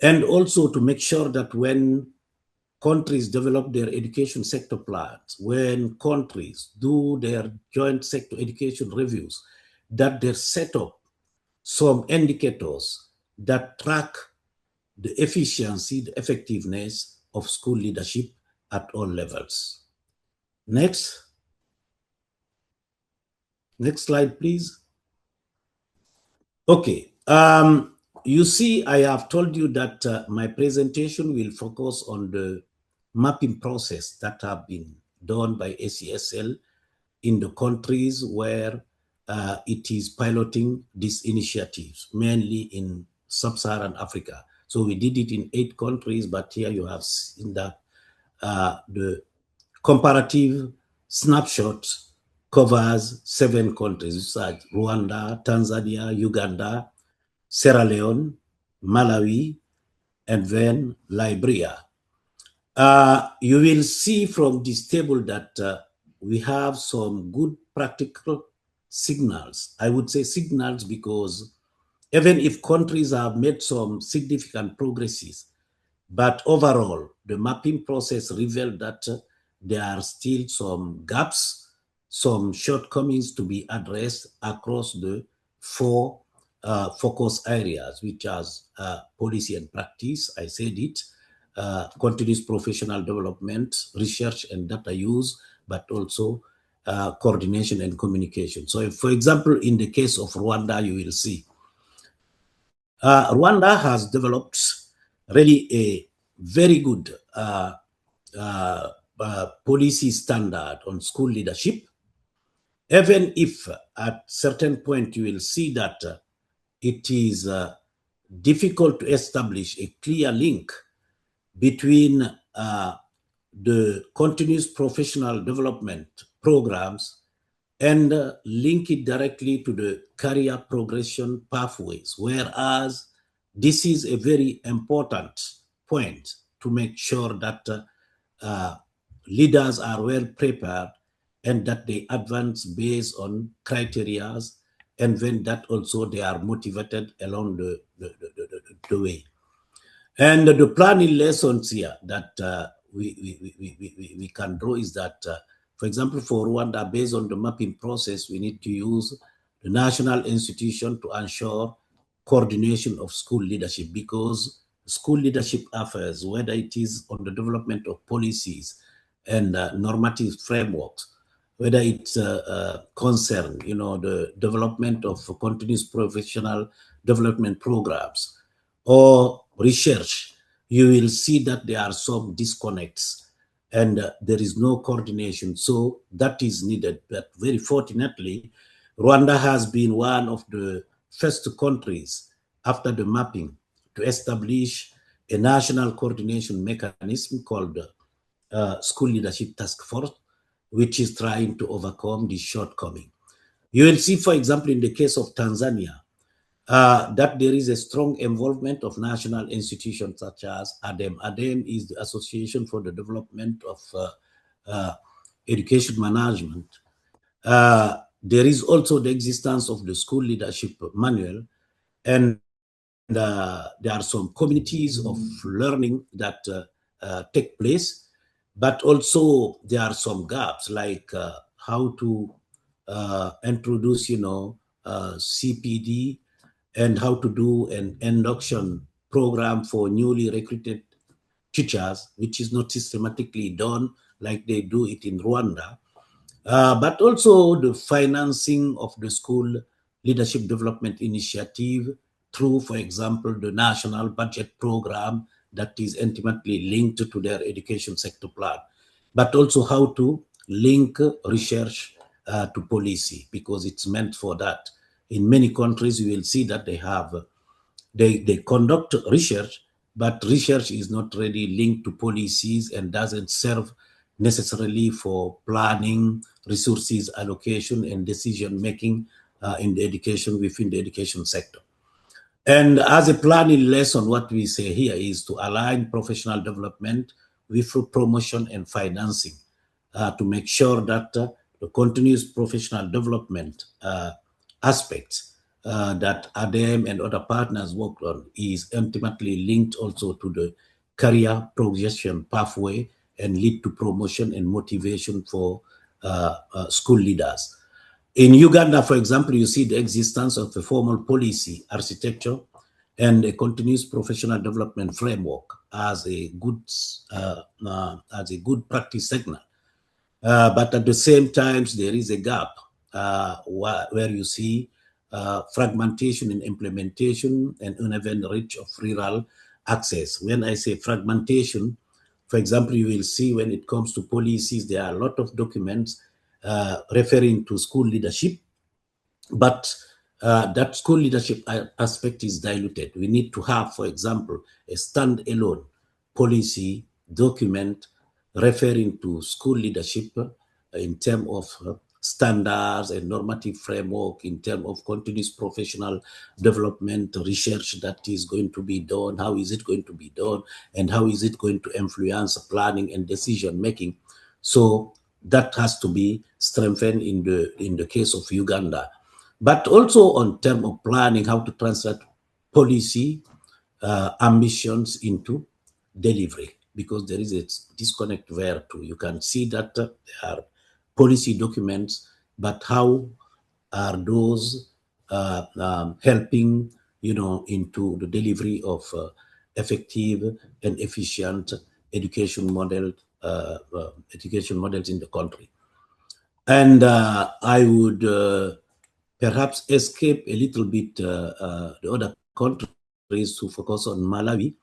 and also to make sure that when countries develop their education sector plans, when countries do their joint sector education reviews, that they set up some indicators that track the efficiency, the effectiveness of school leadership at all levels. Next. Next slide, please. Okay. You see, I have told you that my presentation will focus on the mapping process that have been done by ACSL in the countries where it is piloting these initiatives, mainly in sub-Saharan Africa. So we did it in 8 countries, but here you have seen that the comparative snapshot covers 7 countries, such as Rwanda, Tanzania, Uganda, Sierra Leone, Malawi, and then Liberia. You will see from this table that we have some good practical signals. I would say signals because even if countries have made some significant progresses, but overall, the mapping process revealed that there are still some gaps, some shortcomings to be addressed across the 4 focus areas, which are policy and practice, I said it, continuous professional development, research and data use, but also coordination and communication. So if, for example, in the case of Rwanda, you will see Rwanda has developed really a very good policy standard on school leadership, even if at certain point you will see that it is difficult to establish a clear link between the continuous professional development programs and link it directly to the career progression pathways, whereas this is a very important point to make sure that leaders are well prepared and that they advance based on criteria, and then that also they are motivated along the way. And the planning lessons here that we can draw is that, for example, for Rwanda, based on the mapping process, we need to use the national institution to ensure coordination of school leadership, because school leadership affairs, whether it is on the development of policies and normative frameworks, whether it's concern, the development of continuous professional development programs or research, you will see that there are some disconnects and there is no coordination. So that is needed. But very fortunately, Rwanda has been one of the first countries after the mapping to establish a national coordination mechanism called School Leadership Task Force, which is trying to overcome this shortcoming. You will see, for example, in the case of Tanzania, that there is a strong involvement of national institutions such as ADEM. ADEM is the Association for the Development of Education Management. There is also the existence of the School Leadership Manual, and there are some communities of learning that take place, but also there are some gaps like how to introduce, CPD, and how to do an induction program for newly recruited teachers, which is not systematically done like they do it in Rwanda. But also the financing of the school leadership development initiative through, for example, the national budget program that is intimately linked to their education sector plan, but also how to link research to policy, because it's meant for that. In many countries, you will see that they conduct research, but research is not really linked to policies and doesn't serve necessarily for planning, resources allocation, and decision making in the education, within the education sector. And as a planning lesson, what we say here is to align professional development with promotion and financing to make sure that the continuous professional development aspects that ADEM and other partners work on is intimately linked also to the career progression pathway and lead to promotion and motivation for school leaders. In Uganda, for example, you see the existence of a formal policy architecture and a continuous professional development framework as a good practice signal. But at the same time, there is a gap where you see fragmentation in implementation and uneven reach of rural access. When I say fragmentation, for example, you will see when it comes to policies, there are a lot of documents referring to school leadership, but that school leadership aspect is diluted. We need to have, for example, a standalone policy document referring to school leadership in terms of standards and normative framework, in terms of continuous professional development, research that is going to be done, how is it going to be done, and how is it going to influence planning and decision making. So that has to be strengthened in the case of Uganda. But also on terms of planning, how to translate policy ambitions into delivery, because there is a disconnect there too. You can see that there are policy documents, but how are those helping, into the delivery of effective and efficient education models in the country? And I would perhaps escape a little bit the other countries to focus on Malawi.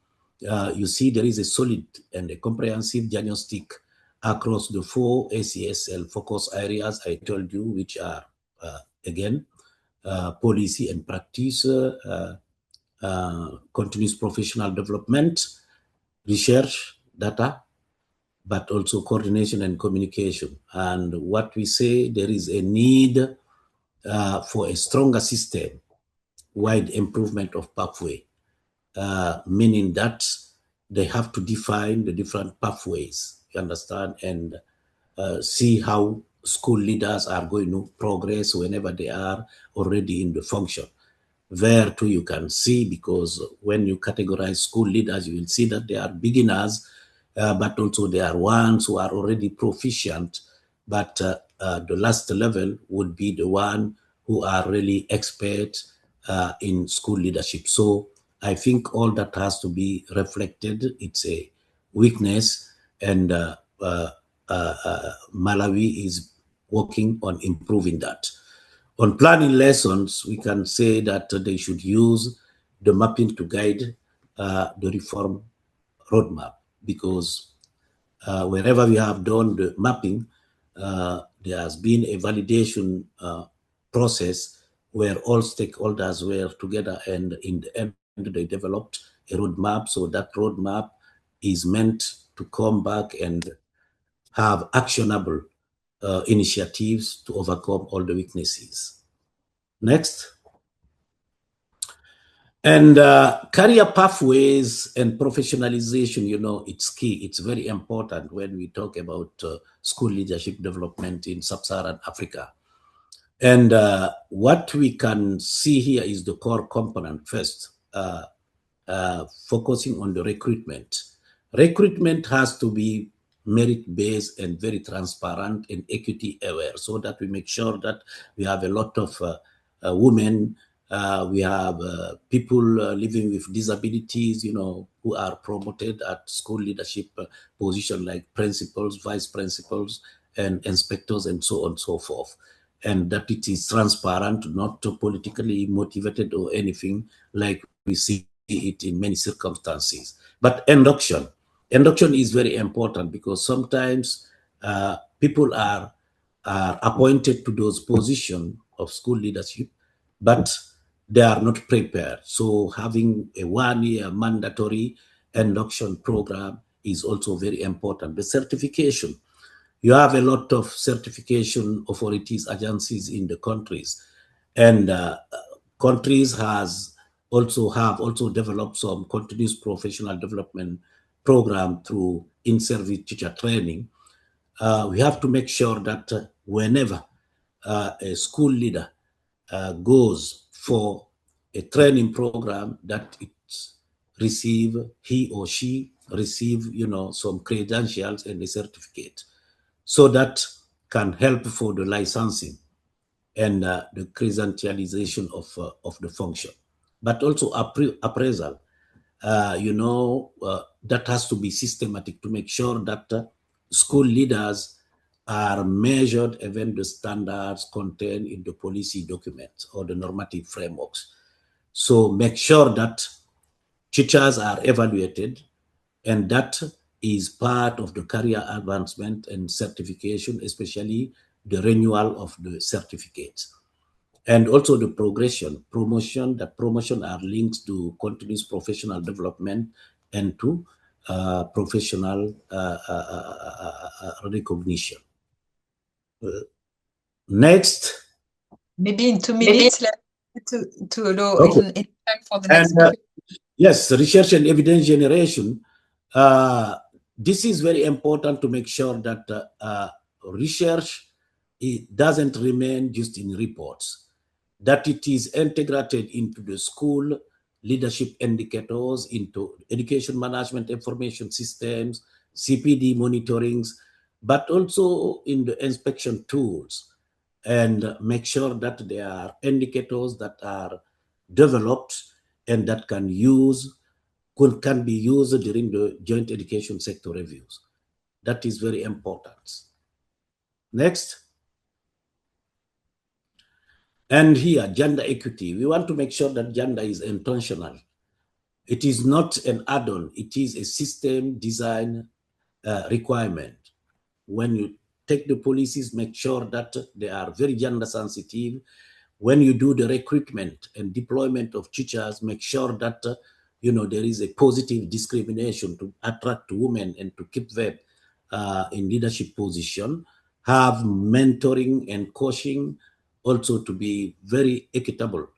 You see there is a solid and a comprehensive diagnostic across the 4 ACSL focus areas I told you, which are, again, policy and practice, continuous professional development, research, data, but also coordination and communication. And what we say, there is a need for a stronger system-wide improvement of pathway, meaning that they have to define the different pathways, you understand, and see how school leaders are going to progress whenever they are already in the function. There too you can see, because when you categorize school leaders, you will see that they are beginners, but also they are ones who are already proficient, but the last level would be the one who are really expert in school leadership. So I think all that has to be reflected. It's a weakness, and Malawi is working on improving that. On planning lessons, we can say that they should use the mapping to guide the reform roadmap, because wherever we have done the mapping, there has been a validation process where all stakeholders were together, and in the end, they developed a roadmap. So that roadmap is meant to come back and have actionable initiatives to overcome all the weaknesses. Next. And career pathways and professionalization, it's key. It's very important when we talk about school leadership development in sub-Saharan Africa. And what we can see here is the core component first, focusing on the recruitment. Recruitment has to be merit-based and very transparent and equity-aware, so that we make sure that we have a lot of women, we have people living with disabilities, who are promoted at school leadership positions like principals, vice principals, and inspectors, and so on and so forth. And that it is transparent, not politically motivated or anything like we see it in many circumstances. But induction is very important, because sometimes people are appointed to those positions of school leadership, but they are not prepared. So having a 1-year mandatory induction program is also very important. The certification, you have a lot of certification authorities, agencies in the countries, and countries have also developed some continuous professional development program through in-service teacher training. We have to make sure that whenever a school leader goes for a training program, that he or she receive, some credentials and a certificate, so that can help for the licensing and the credentialization of the function, but also appraisal. That has to be systematic to make sure that school leaders are measured against the standards contained in the policy documents or the normative frameworks. So make sure that teachers are evaluated, and that is part of the career advancement and certification, especially the renewal of the certificates. And also the promotion are linked to continuous professional development and to professional recognition. Next. Maybe in 2 minutes, to allow Okay. in time for the next speaker. Yes, research and evidence generation. This is very important to make sure that research, it doesn't remain just in reports, that it is integrated into the school leadership indicators, into education management information systems, CPD monitorings, but also in the inspection tools, and make sure that there are indicators that are developed and that can be used during the joint education sector reviews. That is very important. Next. And here, gender equity. We want to make sure that gender is intentional. It is not an add-on. It is a system design requirement. When you take the policies, make sure that they are very gender sensitive. When you do the recruitment and deployment of teachers, make sure that there is a positive discrimination to attract women and to keep them in leadership position. Have mentoring and coaching also to be very equitable,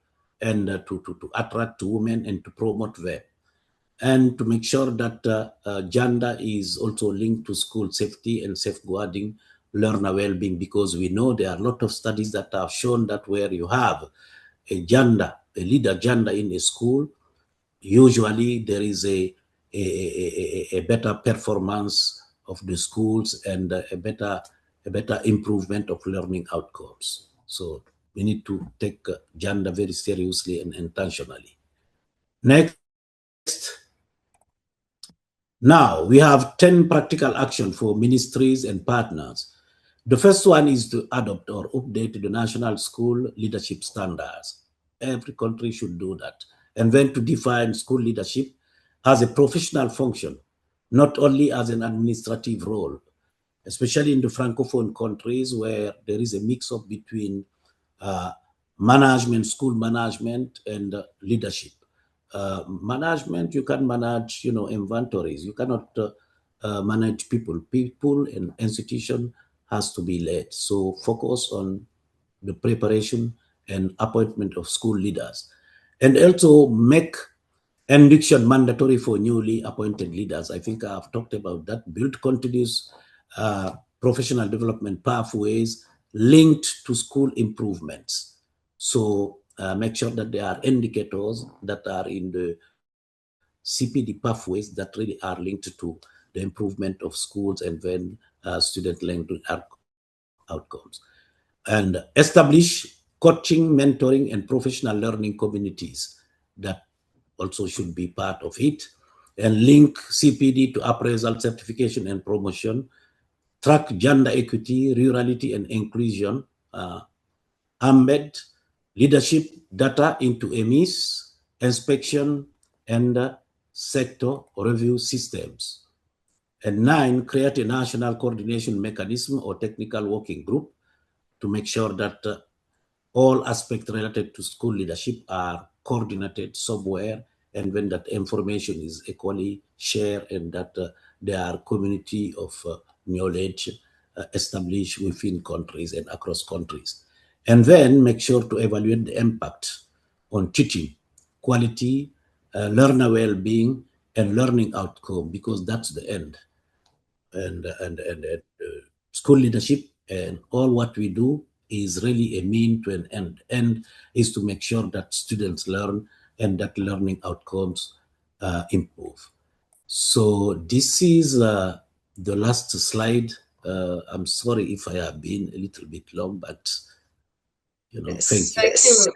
and to attract women and to promote them, and to make sure that gender is also linked to school safety and safeguarding learner well-being, because we know there are a lot of studies that have shown that where you have a leader gender in a school, usually there is a better performance of the schools and a better improvement of learning outcomes. So we need to take gender very seriously and intentionally. Next. Now, we have 10 practical actions for ministries and partners. The first one is to adopt or update the national school leadership standards. Every country should do that. And then to define school leadership as a professional function, not only as an administrative role, especially in the Francophone countries where there is a mix-up between management, school management, and leadership. Management, you can manage, inventories. You cannot manage people. People and institution has to be led. So focus on the preparation and appointment of school leaders, and also make induction mandatory for newly appointed leaders. I think I've talked about that. Build continuous professional development pathways linked to school improvements. So make sure that there are indicators that are in the CPD pathways that really are linked to the improvement of schools and then student learning outcomes. And establish coaching, mentoring, and professional learning communities that also should be part of it. And link CPD to appraisal, certification, and promotion. Track gender equity, rurality, and inclusion. Embed leadership data into EMIS, inspection, and sector review systems. And 9, create a national coordination mechanism or technical working group to make sure that all aspects related to school leadership are coordinated somewhere, and when that information is equally shared, and that there are community of knowledge established within countries and across countries. And then make sure to evaluate the impact on teaching, quality, learner well-being, and learning outcome, because that's the end. And school leadership and all what we do is really a mean to an end. End is to make sure that students learn and that learning outcomes improve. So this is the last slide. I'm sorry if I have been a little bit long, but thank you.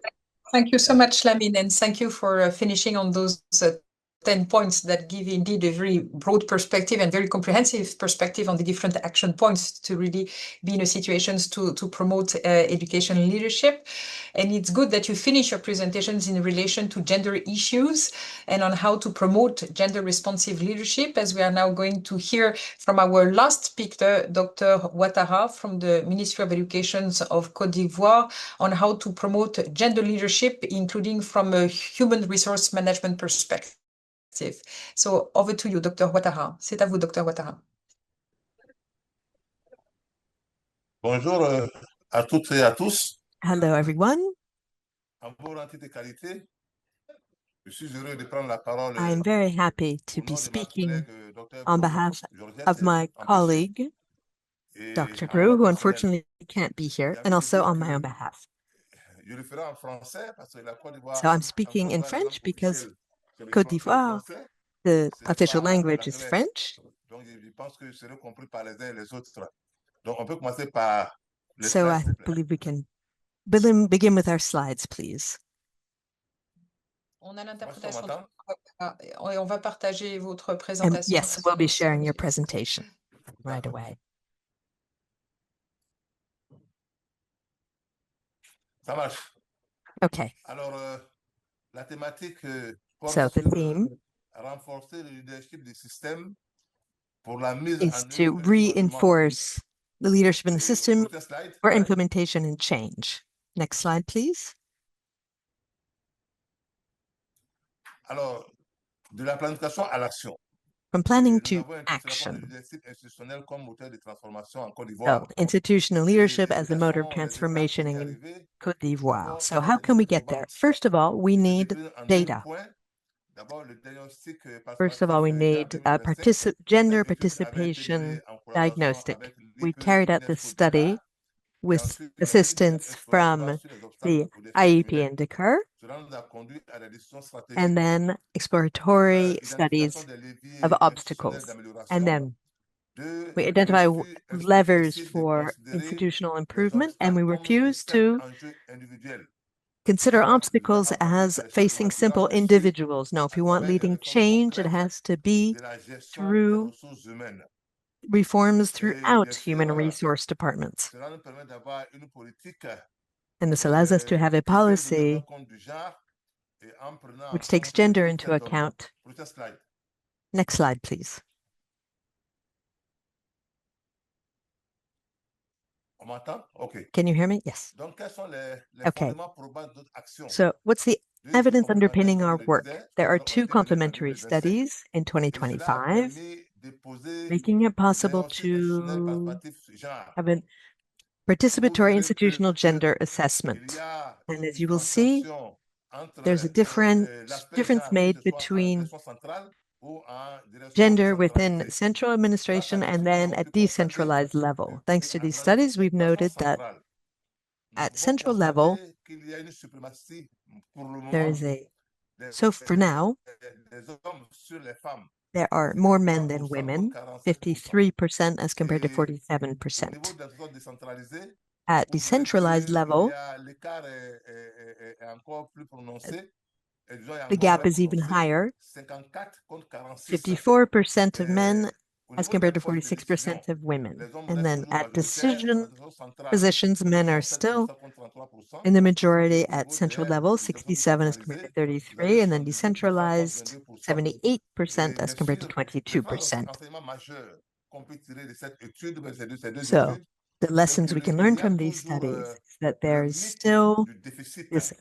Thank you so much, Lamin, and thank you for finishing on those 10 points that give indeed a very broad perspective and very comprehensive perspective on the different action points to really be in a situations to promote education and leadership. And it's good that you finish your presentations in relation to gender issues and on how to promote gender responsive leadership, as we are now going to hear from our last speaker, Dr. Ouattara from the Ministry of Education of Côte d'Ivoire, on how to promote gender leadership, including from a human resource management perspective. So over to you, Dr. Ouattara. C'est à vous, Dr. Ouattara. Bonjour à toutes et à tous. Hello, everyone. En vos entités de qualité, je suis heureux de prendre la parole I am very happy to au be nom de ma speaking collègue Dr. on Brou behalf Georgette, of my empêchée, colleague, et Dr. à mon Brew, nom who personnel. unfortunately can't be here, J'ai and envie de also dire on my que own behalf. je le ferai en français parce que la Côte d'Ivoire, So I'm en speaking Côte in d'Ivoire, la langue French because officielle, c'est le Côte c'est le d'Ivoire, français, the ce n'est official pas language is l'anglais. French. Donc je pense que je serai compris par les uns et les autres. Donc on peut commencer par les So slides, I s'il vous plaît. believe we can begin with our slides, please. On a Moi, si on l'interprétation. m'entend? On va partager votre And présentation. yes, we'll be sharing your presentation right D'accord. away. Ça marche. Okay, Alors, la thématique porte so the sur theme renforcer le leadership du système pour la mise is en to œuvre et du changement. reinforce the leadership in the Et system prochain slide, for ouais. implementation and change. Next slide, please. Alors, de la planification à l'action. From planning Nous to avons intitulé la forme de action. leadership institutionnel comme moteur de transformation en Côte So, d'Ivoire. institutional leadership Et as the quelles motor of sont les étapes transformation pour y in arriver? Côte d'Ivoire. D'abord, So, les how can we données get there? probantes. First of all, we Qui se need déclinent en deux data. points. D'abord, le diagnostic First of all, we participatif need GA 2025. gender Cette étude avait été participation menée en collaboration diagnostic. avec We l'IPE carried out this UNESCO study Dakar. Et with ensuite, nous avons étudié assistance un from sur les obstacles the aux défis IEP féminins. in Dakar, Cela nous a conduit à des décisions stratégiques. and then exploratory Identification studies des of leviers institutionnels obstacles. d'amélioration. And then Deux, we identify refus levers explicite de for considérer institutional les improvement, and we obstacles comme de refuse simples to enjeux individuels. consider En obstacles particulier as à l'échelle facing simple doit être su individuals. No, if à you want travers des leading réformes change, it concrètes has to be de la gestion des through ressources humaines. reforms Et throughout bien sûr, human resource departments. cela nous permet d'avoir une politique And this allows us to have a qui fait évidemment policy compte du genre et en prenant en which takes compte gender toutes into ces données. account. Prochain slide. Next slide, please. On m'entend? OK. Can you hear me? Yes. Donc, quels sont les Okay. fondements probants d'autres actions? So, what's the Deux études evidence complémentaires, underpinning comme our je le work? disais, There are seront two aussi menées en complementary 2025. studies in Et cela a 2025, permis de poser making it le possible diagnostic institutionnel to participatif genre. have a Vous participatory verrez institutional que gender il assessment. y a And une as you will see, différenciation entre there's a l'aspect difference genre, que made ce soit en between direction centrale ou en direction gender within décentralisée. central Grâce à administration l'étude, and nous then avons pu at constater decentralized level. Thanks to qu'en these studies, we've administration noted that centrale, nous at pouvons central level, constater qu'il y a une suprématie pour le there moment is a, des, so for now, des hommes sur les femmes. there are more men than 53% women, contre 47%. 53% as compared to Et au niveau 47%. d'administration décentralisée, At vous verrez decentralized qu'il level, y a l'écart est encore plus prononcé. Et disons, il y a the encore gap moins is even prononcé, higher, 54 contre 46. 54% of men Au as niveau compared des to postes de décision, 46% of women. les hommes And restent then toujours at majoritaires à decision l'administration centrale. positions, men are still 67% contre 33%. in the Et majority au at niveau central des level, administrations 67 as compared to décentralisées, vous avez 33, and then 78% contre decentralized, 22%. 78% Et as bien compared to sûr, les phrases 22%. enseignements majeurs qu'on peut tirer de cette étude, ces deux So études, the c'est lessons we can qu'il learn y a from these toujours studies is that le there's mythe still du déficit. this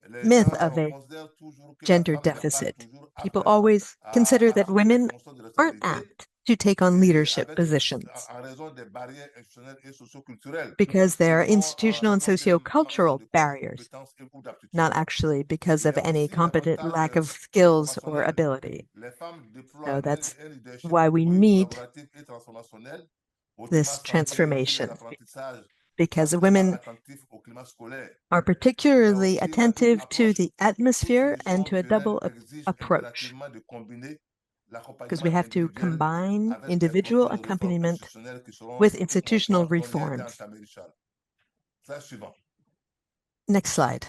Les myth gens of a considèrent toujours que la gender femme n'est pas deficit. toujours People apte always consider à that assumer des women fonctions de aren't responsabilité apt to take on et leadership avec, positions en raison des barrières institutionnelles et socioculturelles because et there are non institutional en and raison d'un manque sociocultural de barriers, compétences ou d'aptitudes. not actually because Il of y a any aussi competent l'avantage lack of skills or transformationnel. ability. Les femmes déploient So that's un leadership why we need collaboratif et transformationnel, hautement this centré sur transformation, les apprentissages, because particulièrement women attentifs au climat scolaire. are Il y a particularly aussi une attentive to approche the toute atmosphere and vision to a pérenne double exige approach. impérativement de combiner because we have to combine individual accompaniment with institutional reforms. Next slide.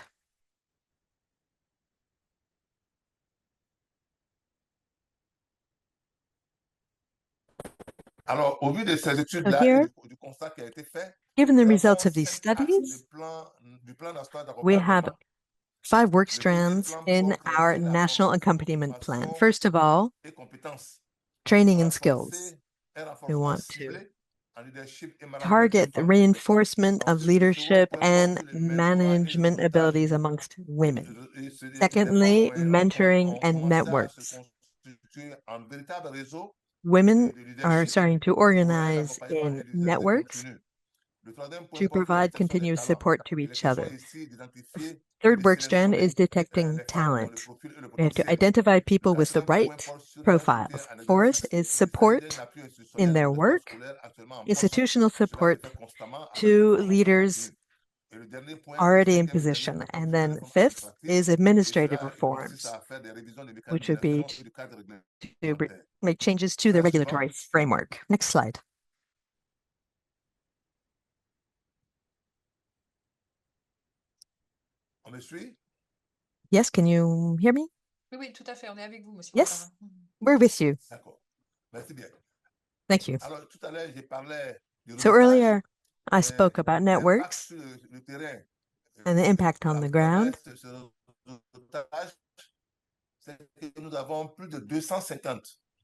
So here, given the results of these studies, we have 5 work strands in our national accompaniment plan. First of all, training and skills. We want to target the reinforcement of leadership and management abilities amongst women. Secondly, mentoring and networks. Women are starting to organize in networks to provide continuous support to each other. The third work strand is detecting talent. We have to identify people with the right profiles. Fourth is support in their work, institutional support to leaders already in position. And then fifth is administrative reforms, which would be to make changes to the regulatory framework. Next slide. Yes, can you hear me? Oui, tout à fait. On est avec vous, monsieur. Yes, we're with you. Thank you. So earlier, I spoke about networks and the impact on the ground.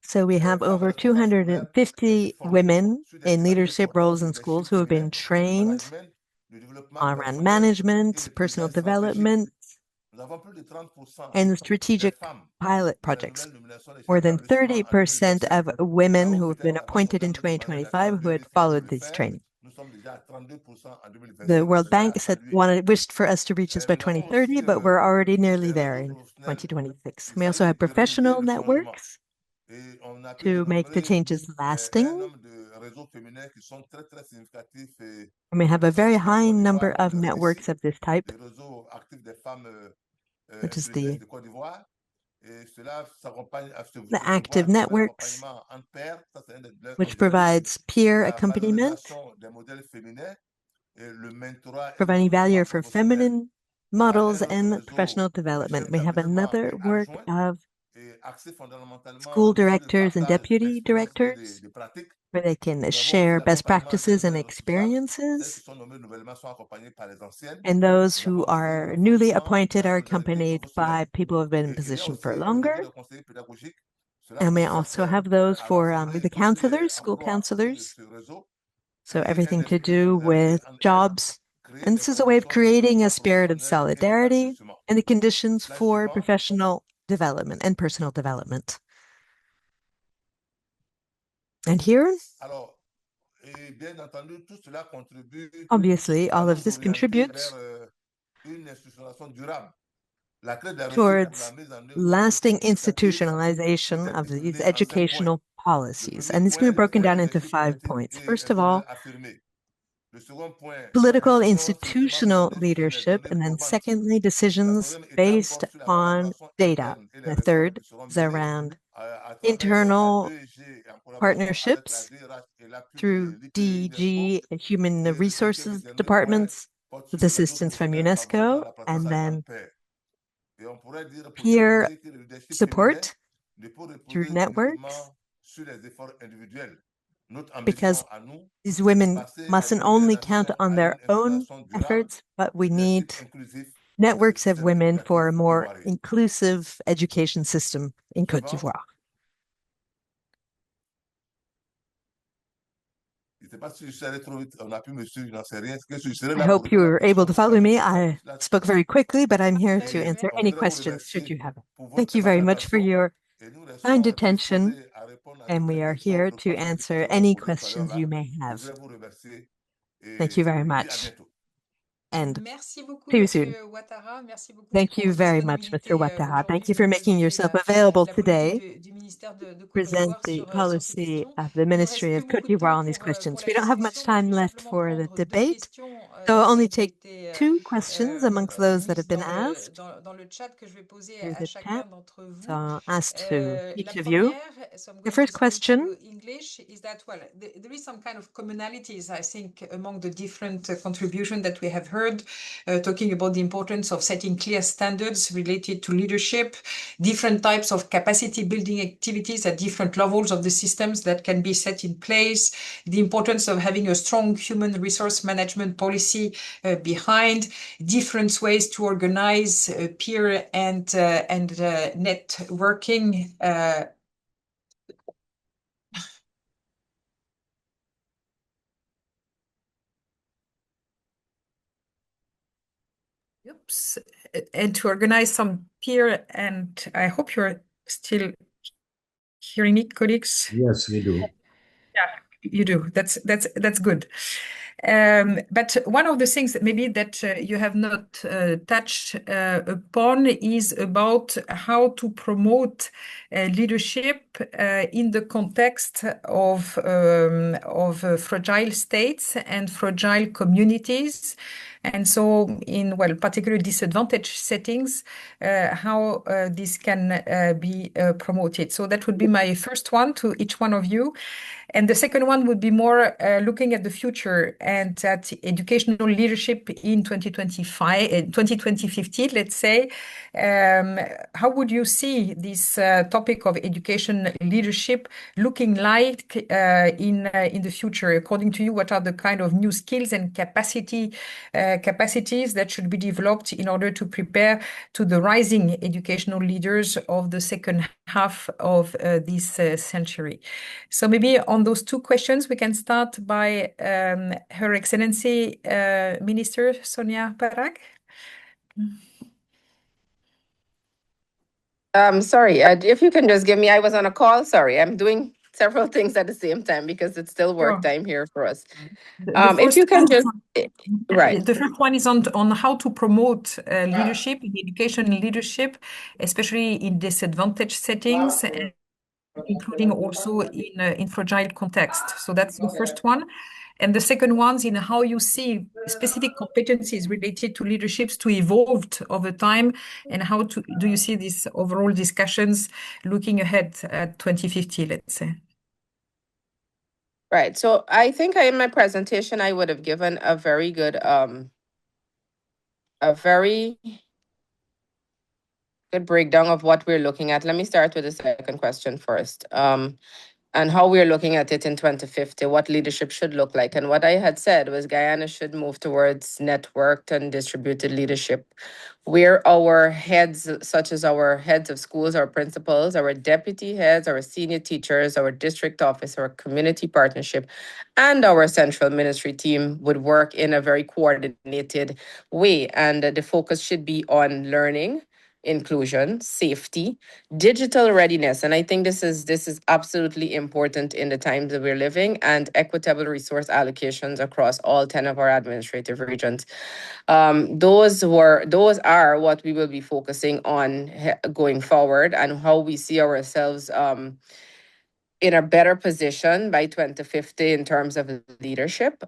So we have over 250 women in leadership roles in schools who have been trained around management, personal development, and strategic pilot projects. More than 30% of women who have been appointed in 2025 who had followed this training. The World Bank wished for us to reach this by 2030, but we're already nearly there in 2026. We also have professional networks to make the changes lasting. And we have a very high number of networks of this type, which is the active networks, which provides peer accompaniment, providing value for feminine models and professional development. We have another work of school directors and deputy directors, where they can share best practices and experiences. And those who are newly appointed are accompanied by people who have been in position for longer. And we also have those for the counselors, school counselors. So everything to do with jobs. And this is a way of creating a spirit of solidarity and the conditions for professional development and personal development. And here, obviously, all of this contributes towards lasting institutionalization of these educational policies. And this can be broken down into 5 points. First of all, political institutional leadership, and then secondly, decisions based on data. The third is around internal partnerships through DG and human resources departments with assistance from UNESCO, and then peer support through networks, because these women mustn't only count on their own efforts, but we need networks of women for a more inclusive education system in Côte d'Ivoire. I hope you were able to follow me. I spoke very quickly, but I'm here to answer any questions should you have. Thank you very much for your kind attention, and we are here to answer any questions you may have. Thank you very much. And see you soon. Thank you very much, Mr. Ouattara. Thank you for making yourself available today to present the policy of the Ministry of Côte d'Ivoire on these questions. We don't have much time left for the debate, So I'll only take two questions amongst those that have been asked through the chat. So I'll ask to each of you. The first question English is that, well, there is some kind of commonalities, I think, among the different contributions that we have heard, talking about the importance of setting clear standards related to leadership, different types of capacity building activities at different levels of the systems that can be set in place, the importance of having a strong human resource management policy behind, different ways to organize peer and networking. Oops. And to organize some peer, and I hope you're still hearing me, colleagues. Yes, we do. Yeah, you do. That's good. But one of the things that maybe that you have not touched upon is about how to promote leadership in the context of fragile states and fragile communities. And so in, well, particularly disadvantaged settings, how this can be promoted. So that would be my first one to each one of you. And the second one would be more looking at the future and at educational leadership in 2025, 2050, let's say. How would you see this topic of education leadership looking like in the future? According to you, what are the kind of new skills and capacities that should be developed in order to prepare to the rising educational leaders of the second half of this century? So maybe on those two questions, we can start by Her Excellency Minister Sonia Barak. Sorry, if you can just give me, I was on a call, sorry. I'm doing several things at the same time because it's still work Sure. time here for us. The If you can just, right. The first one is on how to promote leadership, in education leadership, especially in disadvantaged settings, including also in fragile context. So that's the first one. And the second one's in how you see specific competencies related to leaderships to evolve over time, and how do you see these overall discussions looking ahead at 2050, let's say. right. So I think in my presentation, I would have given a very good, breakdown of what we're looking at. Let me start with the second question first. And how we're looking at it in 2050, what leadership should look like. And what I had said was Guyana should move towards networked and distributed leadership, where our heads, such as our heads of schools, our principals, our deputy heads, our senior teachers, our district office, our community partnership, and our central ministry team would work in a very coordinated way. And the focus should be on learning, inclusion, safety, digital readiness, and I think this is absolutely important in the times that we're living, and equitable resource allocations across all 10 of our administrative regions. Those are what we will be focusing on going forward, and how we see ourselves in a better position by 2050 in terms of leadership.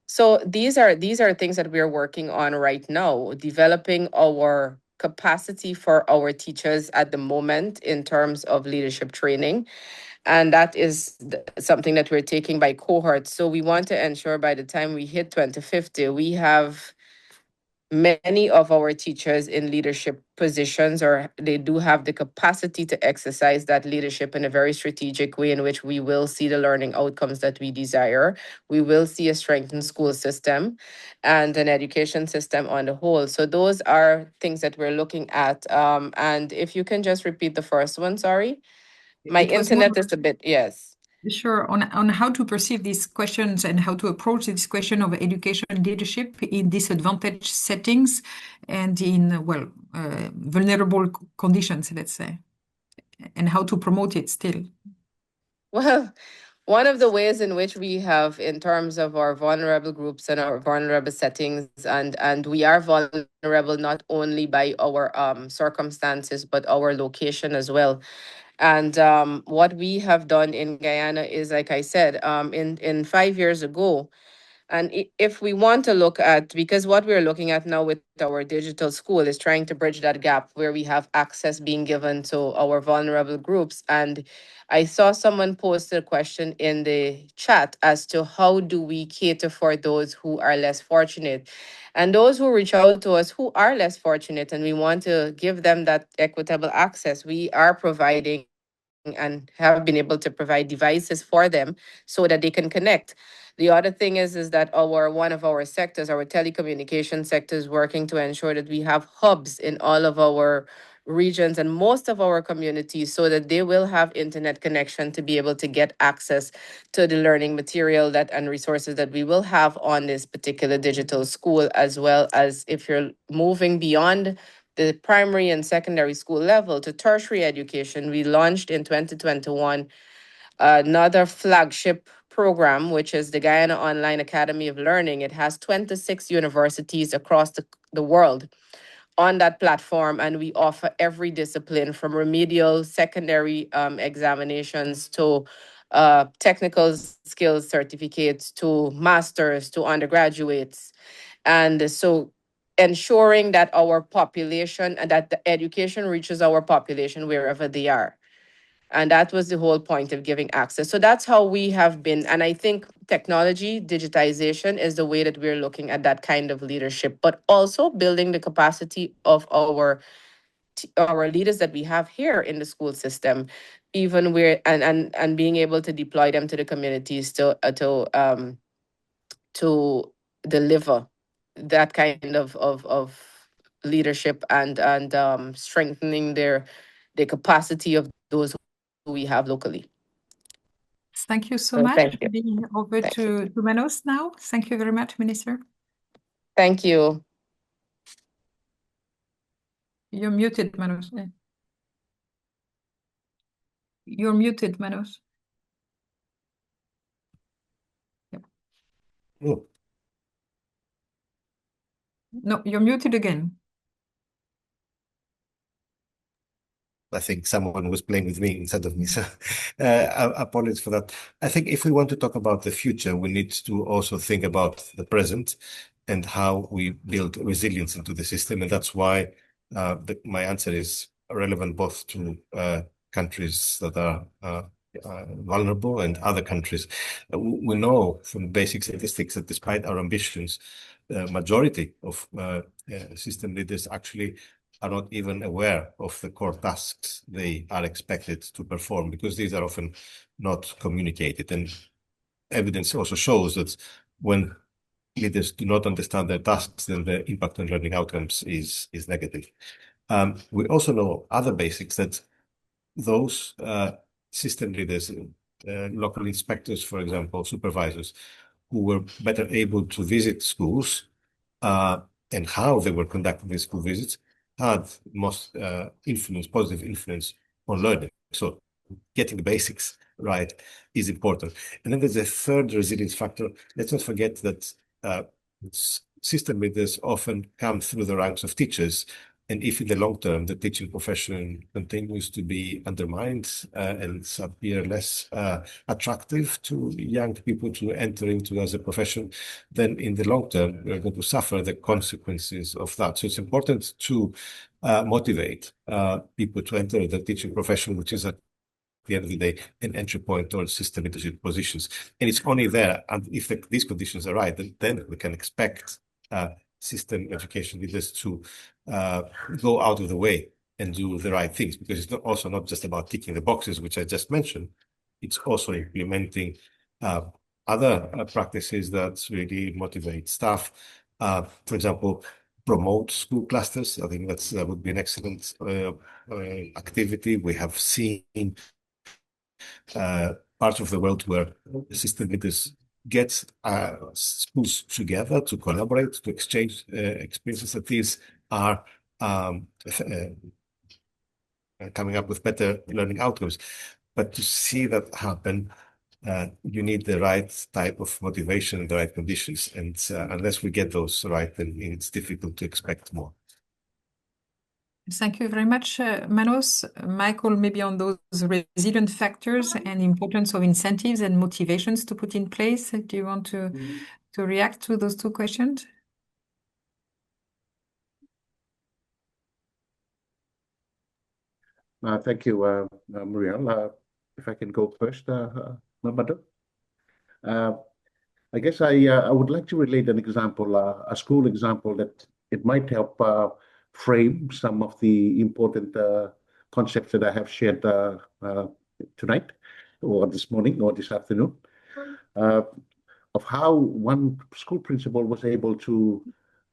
So these are things that we're working on right now, developing our capacity for our teachers at the moment in terms of leadership training. And that is something that we're taking by cohort. So we want to ensure by the time we hit 2050, we have many of our teachers in leadership positions, or they do have the capacity to exercise that leadership in a very strategic way in which we will see the learning outcomes that we desire. We will see a strengthened school system and an education system on the whole. So those are things that we're looking at. And if you can just repeat the first one, sorry. My internet is a bit, yes. Sure, on how to perceive these questions and how to approach this question of education leadership in disadvantaged settings and in, well, vulnerable conditions, let's say, and how to promote it still. Well, one of the ways in which we have, in terms of our vulnerable groups and our vulnerable settings, and we are vulnerable not only by our circumstances, but our location as well. And what we have done in Guyana is, like I said, in 5 years ago, And if we want to look at, because what we're looking at now with our digital school is trying to bridge that gap where we have access being given to our vulnerable groups. And I saw someone post a question in the chat as to how do we cater for those who are less fortunate. And those who reach out to us who are less fortunate and we want to give them that equitable access, we are providing and have been able to provide devices for them so that they can connect. The other thing is that one of our sectors, our telecommunication sector, is working to ensure that we have hubs in all of our regions and most of our communities so that they will have internet connection to be able to get access to the learning material that and resources that we will have on this particular digital school, as well as if you're moving beyond the primary and secondary school level to tertiary education. We launched in 2021 another flagship program, which is the Guyana Online Academy of Learning. It has 26 universities across the world on that platform, and we offer every discipline from remedial secondary examinations to technical skills certificates to masters to undergraduates. And so ensuring that our population and that the education reaches our population wherever they are. And that was the whole point of giving access. So that's how we have been. And I think technology, digitization is the way that we're looking at that kind of leadership, but also building the capacity of our leaders that we have here in the school system, even where and being able to deploy them to the communities to deliver that kind of leadership and strengthening the capacity of those who we have locally. Thank you so So much. thank you. Maybe over Thank you. to Manos now. Thank you very much, Minister. Thank you. You're muted, Manos. You're muted, Manos. Oh, No, you're muted again. I think someone was playing with me instead of me, so apologies for that. I think if we want to talk about the future, we need to also think about the present and how we build resilience into the system. And that's why my answer is relevant both to countries that are vulnerable and other countries. We know from basic statistics that despite our ambitions, the majority of system leaders actually are not even aware of the core tasks they are expected to perform because these are often not communicated. And evidence also shows that when leaders do not understand their tasks, then the impact on learning outcomes is negative. We also know other basics that those system leaders, local inspectors, for example, supervisors, who were better able to visit schools and how they were conducting these school visits had most positive influence on learning. So getting the basics right is important. And then there's a third resilience factor. Let's not forget that system leaders often come through the ranks of teachers. And if in the long term, the teaching profession continues to be undermined and appear less attractive to young people to enter into as a profession, then in the long term, we're going to suffer the consequences of that. So it's important to motivate people to enter the teaching profession, which is at the end of the day an entry point towards system leadership positions. And it's only there, and if these conditions are right, then we can expect system education leaders to go out of the way and do the right things, because it's also not just about ticking the boxes, which I just mentioned. It's also implementing other practices that really motivate staff. For example, promote school clusters. I think that would be an excellent activity. We have seen parts of the world where system leaders get schools together to collaborate, to exchange experiences, that these are coming up with better learning outcomes. But to see that happen, you need the right type of motivation and the right conditions. And unless we get those right, then it's difficult to expect more. Thank you very much, Manos. Michael, maybe on those resilient factors and importance of incentives and motivations to put in place, do you want to to react to those two questions? Thank you, Muriel. If I can go first, Madam. I guess I would like to relate an example, a school example that it might help frame some of the important concepts that I have shared tonight, or this morning, or this afternoon, of how one school principal was able to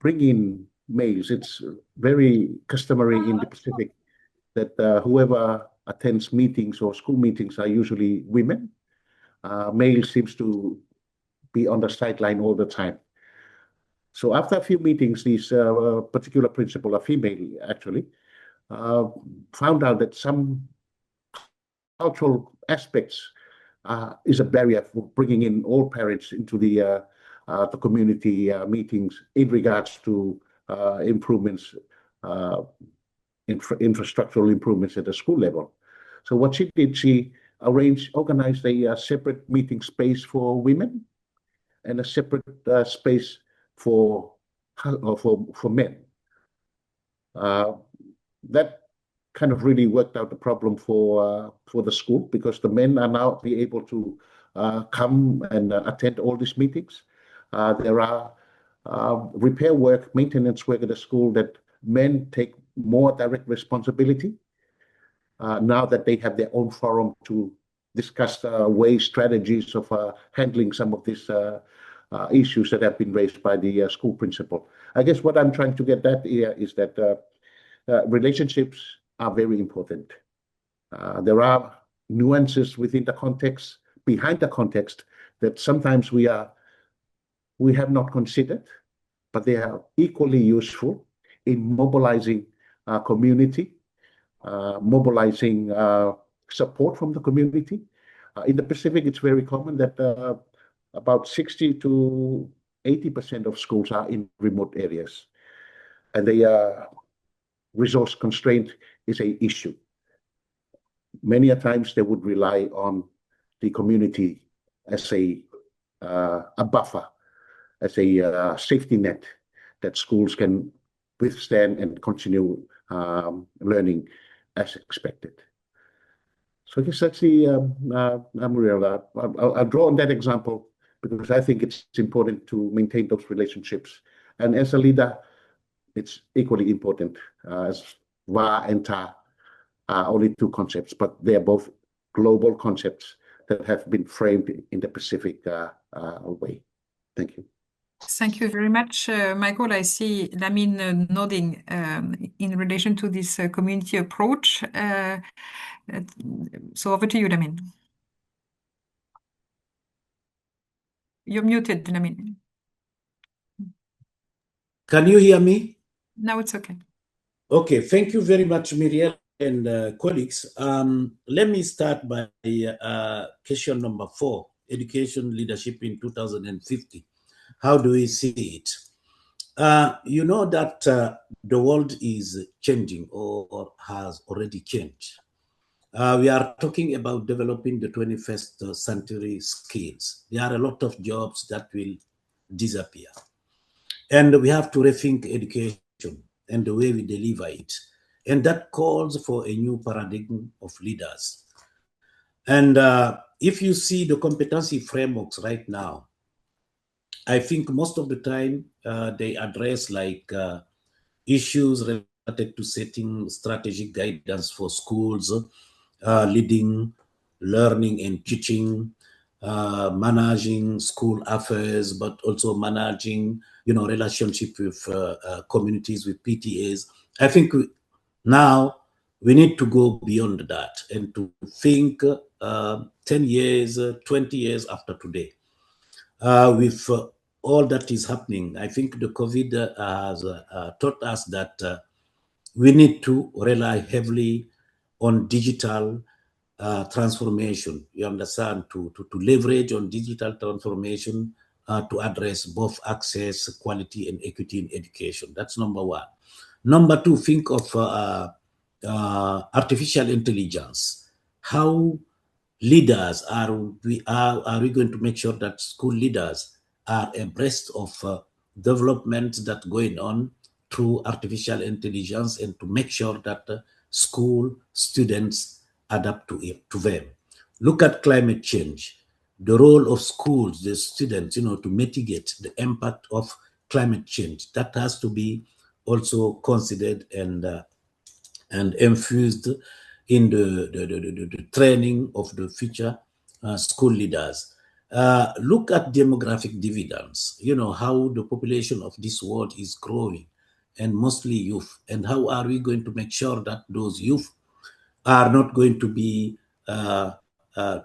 bring in males. It's very customary in the Pacific that whoever attends meetings or school meetings are usually women. Male seems to be on the sideline all the time. So after a few meetings, this particular principal, a female actually, found out that some cultural aspects is a barrier for bringing in all parents into the community meetings in regards to improvements, infrastructural improvements at the school level. So what she did, she organized a separate meeting space for women and a separate space for men. That kind of really worked out the problem for the school, because the men are now be able to come and attend all these meetings. There are repair work, maintenance work at the school that men take more direct responsibility now that they have their own forum to discuss ways, strategies of handling some of these issues that have been raised by the school principal. I guess what I'm trying to get at here is that relationships are very important. There are nuances within the context, behind the context, that sometimes we have not considered, but they are equally useful in mobilizing community, mobilizing support from the community. In the Pacific, it's very common that about 60 to 80% of schools are in remote areas, and the resource constraint is an issue. Many a times they would rely on the community as a buffer, as a safety net that schools can withstand and continue learning as expected. So I guess that's the Muriel. I'll draw on that example because I think it's important to maintain those relationships. And as a leader, it's equally important as VA and TA are only two concepts, but they are both global concepts that have been framed in the Pacific way. Thank you. Thank you very much, Michael. I see Lamin nodding in relation to this community approach. So over to you, Lamin. You're muted, Lamin. Can you hear me? Now it's okay. Okay, thank you very much, Muriel and colleagues. Let me start by question number 4, education leadership in 2050. How do we see it? You know that the world is changing or has already changed. We are talking about developing the 21st century skills. There are a lot of jobs that will disappear. And we have to rethink education and the way we deliver it. And that calls for a new paradigm of leaders. And if you see the competency frameworks right now, I think most of the time they address like issues related to setting strategic guidance for schools, leading, learning and teaching, managing school affairs, but also managing, relationship with communities, with PTAs. I think now we need to go beyond that and to think 10 years, 20 years after today. With all that is happening, I think the COVID has taught us that we need to rely heavily on digital transformation. You understand, to leverage on digital transformation to address both access, quality, and equity in education. That's number 1. Number 2, think of artificial intelligence. How leaders are we going to make sure that school leaders are abreast of development that's going on through artificial intelligence, and to make sure that school students adapt to them. Look at climate change, the role of schools, the students, to mitigate the impact of climate change. That has to be also considered and infused in the training of the future school leaders. Look at demographic dividends, how the population of this world is growing, and mostly youth. And how are we going to make sure that those youth are not going to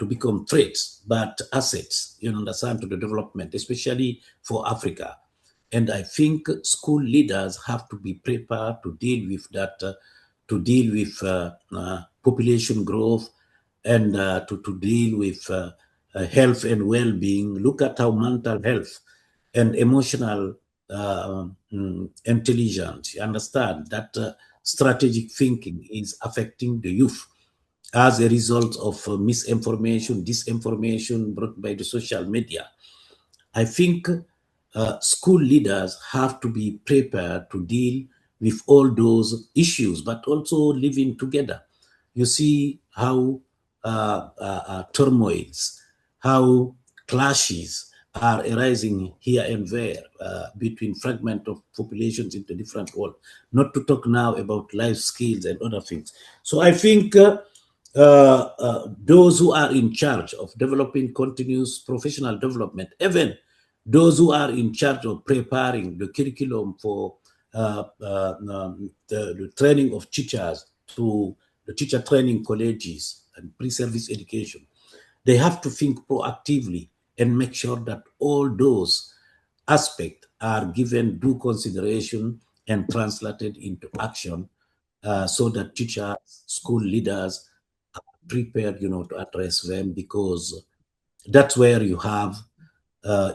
become threats, but assets, understand, to the development, especially for Africa. And I think school leaders have to be prepared to deal with that, to deal with population growth, and to deal with health and well-being. Look at how mental health and emotional intelligence, you understand, that strategic thinking is affecting the youth as a result of misinformation, disinformation brought by the social media. I think school leaders have to be prepared to deal with all those issues, but also living together. You see how turmoils, how clashes are arising here and there between fragment of populations in the different world, not to talk now about life skills and other things. So I think those who are in charge of developing continuous professional development, even those who are in charge of preparing the curriculum for the training of teachers through the teacher training colleges and pre-service education, they have to think proactively and make sure that all those aspects are given due consideration and translated into action, so that teachers, school leaders are prepared, to address them, because that's where you have,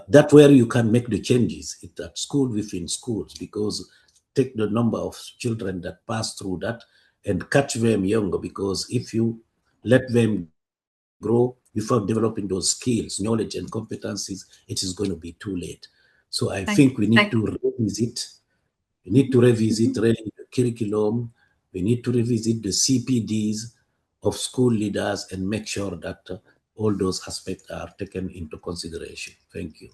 that's where you can make the changes at school, within schools, because take the number of children that pass through that and catch them younger, because if you let them grow without developing those skills, knowledge, and competencies, it is going to be too late. So I think we need to revisit. We need to revisit really the curriculum. We need to revisit the CPDs of school leaders and make sure that all those aspects are taken into consideration. Thank you.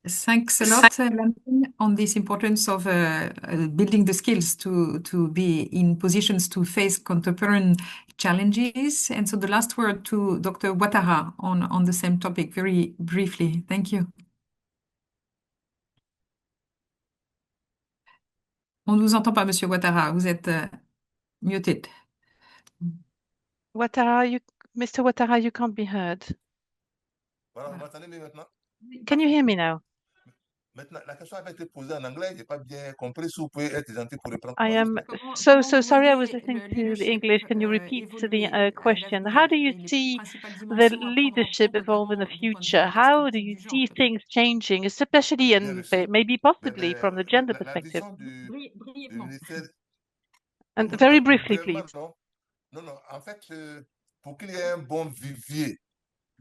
Thanks a lot, Landon, on this importance of building the skills to be in positions to face contemporary challenges. And so the last word to Dr. Ouattara on the same topic, very briefly. Thank you. On ne vous entend pas, Monsieur Ouattara. Vous êtes muted. Mr. Ouattara, you can't be heard. Voilà, vous m'entendez mieux maintenant? Can you hear me now? Maintenant, la question avait été posée en anglais, je n'ai pas bien compris. Si vous pouvez être gentil pour reprendre. I am so sorry. I was listening to the English. Can you repeat the question? How do you see the leadership evolve in the future? How do you see things changing, especially and maybe possibly from the gender perspective? And very briefly, please. Non, en fait, pour qu'il y ait un bon vivier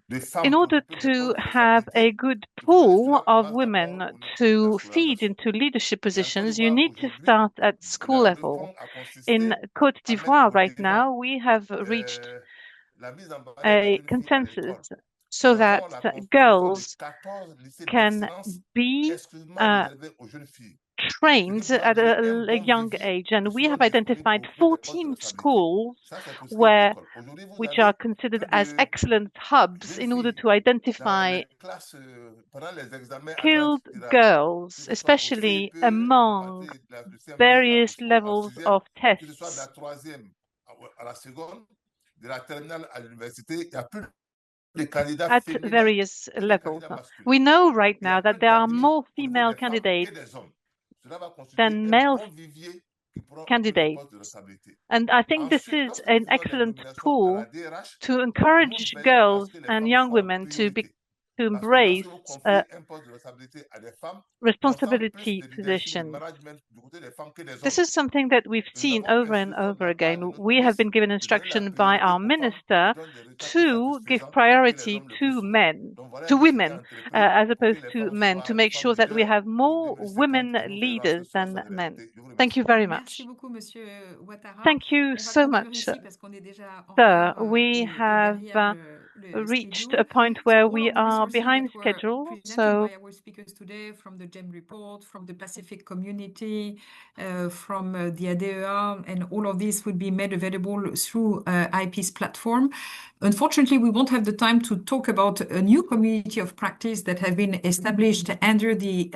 de femmes, in order to have a good pool of women to feed into leadership positions, you need to start at school level. In Côte d'Ivoire right now, we have reached a consensus so that girls can be trained at a young age, and we have identified 14 schools which are considered as excellent hubs in order to identify skilled girls, especially among various levels of tests. At various levels. We know right now that there are more female candidates than male candidates. And I think this is an excellent tool to encourage girls and young women to to embrace responsibility positions. This is something that we've seen over and over again. We have been given instruction by our minister to give priority to women, as opposed to men, to make sure that we have more women leaders than men. Thank you very much. Thank you so much, sir. We have reached a point where we are behind schedule. So by our speakers today from the GEM report, from the Pacific community, from the ADEA, and all of this will be made available through IP's platform. Unfortunately, we won't have the time to talk about a new community of practice that have been established under the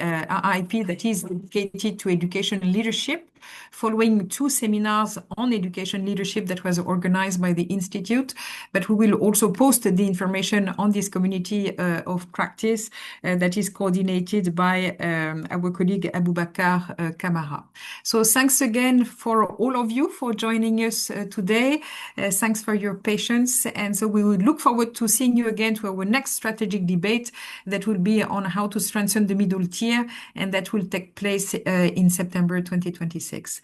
IP that is dedicated to education leadership, following 2 seminars on education leadership that was organized by the Institute. But we will also post the information on this community of practice that is coordinated by our colleague Aboubakar Kamara. So thanks again for all of you for joining us today. Thanks for your patience. And so we will look forward to seeing you again to our next strategic debate that will be on how to strengthen the middle tier, and that will take place in September 2026.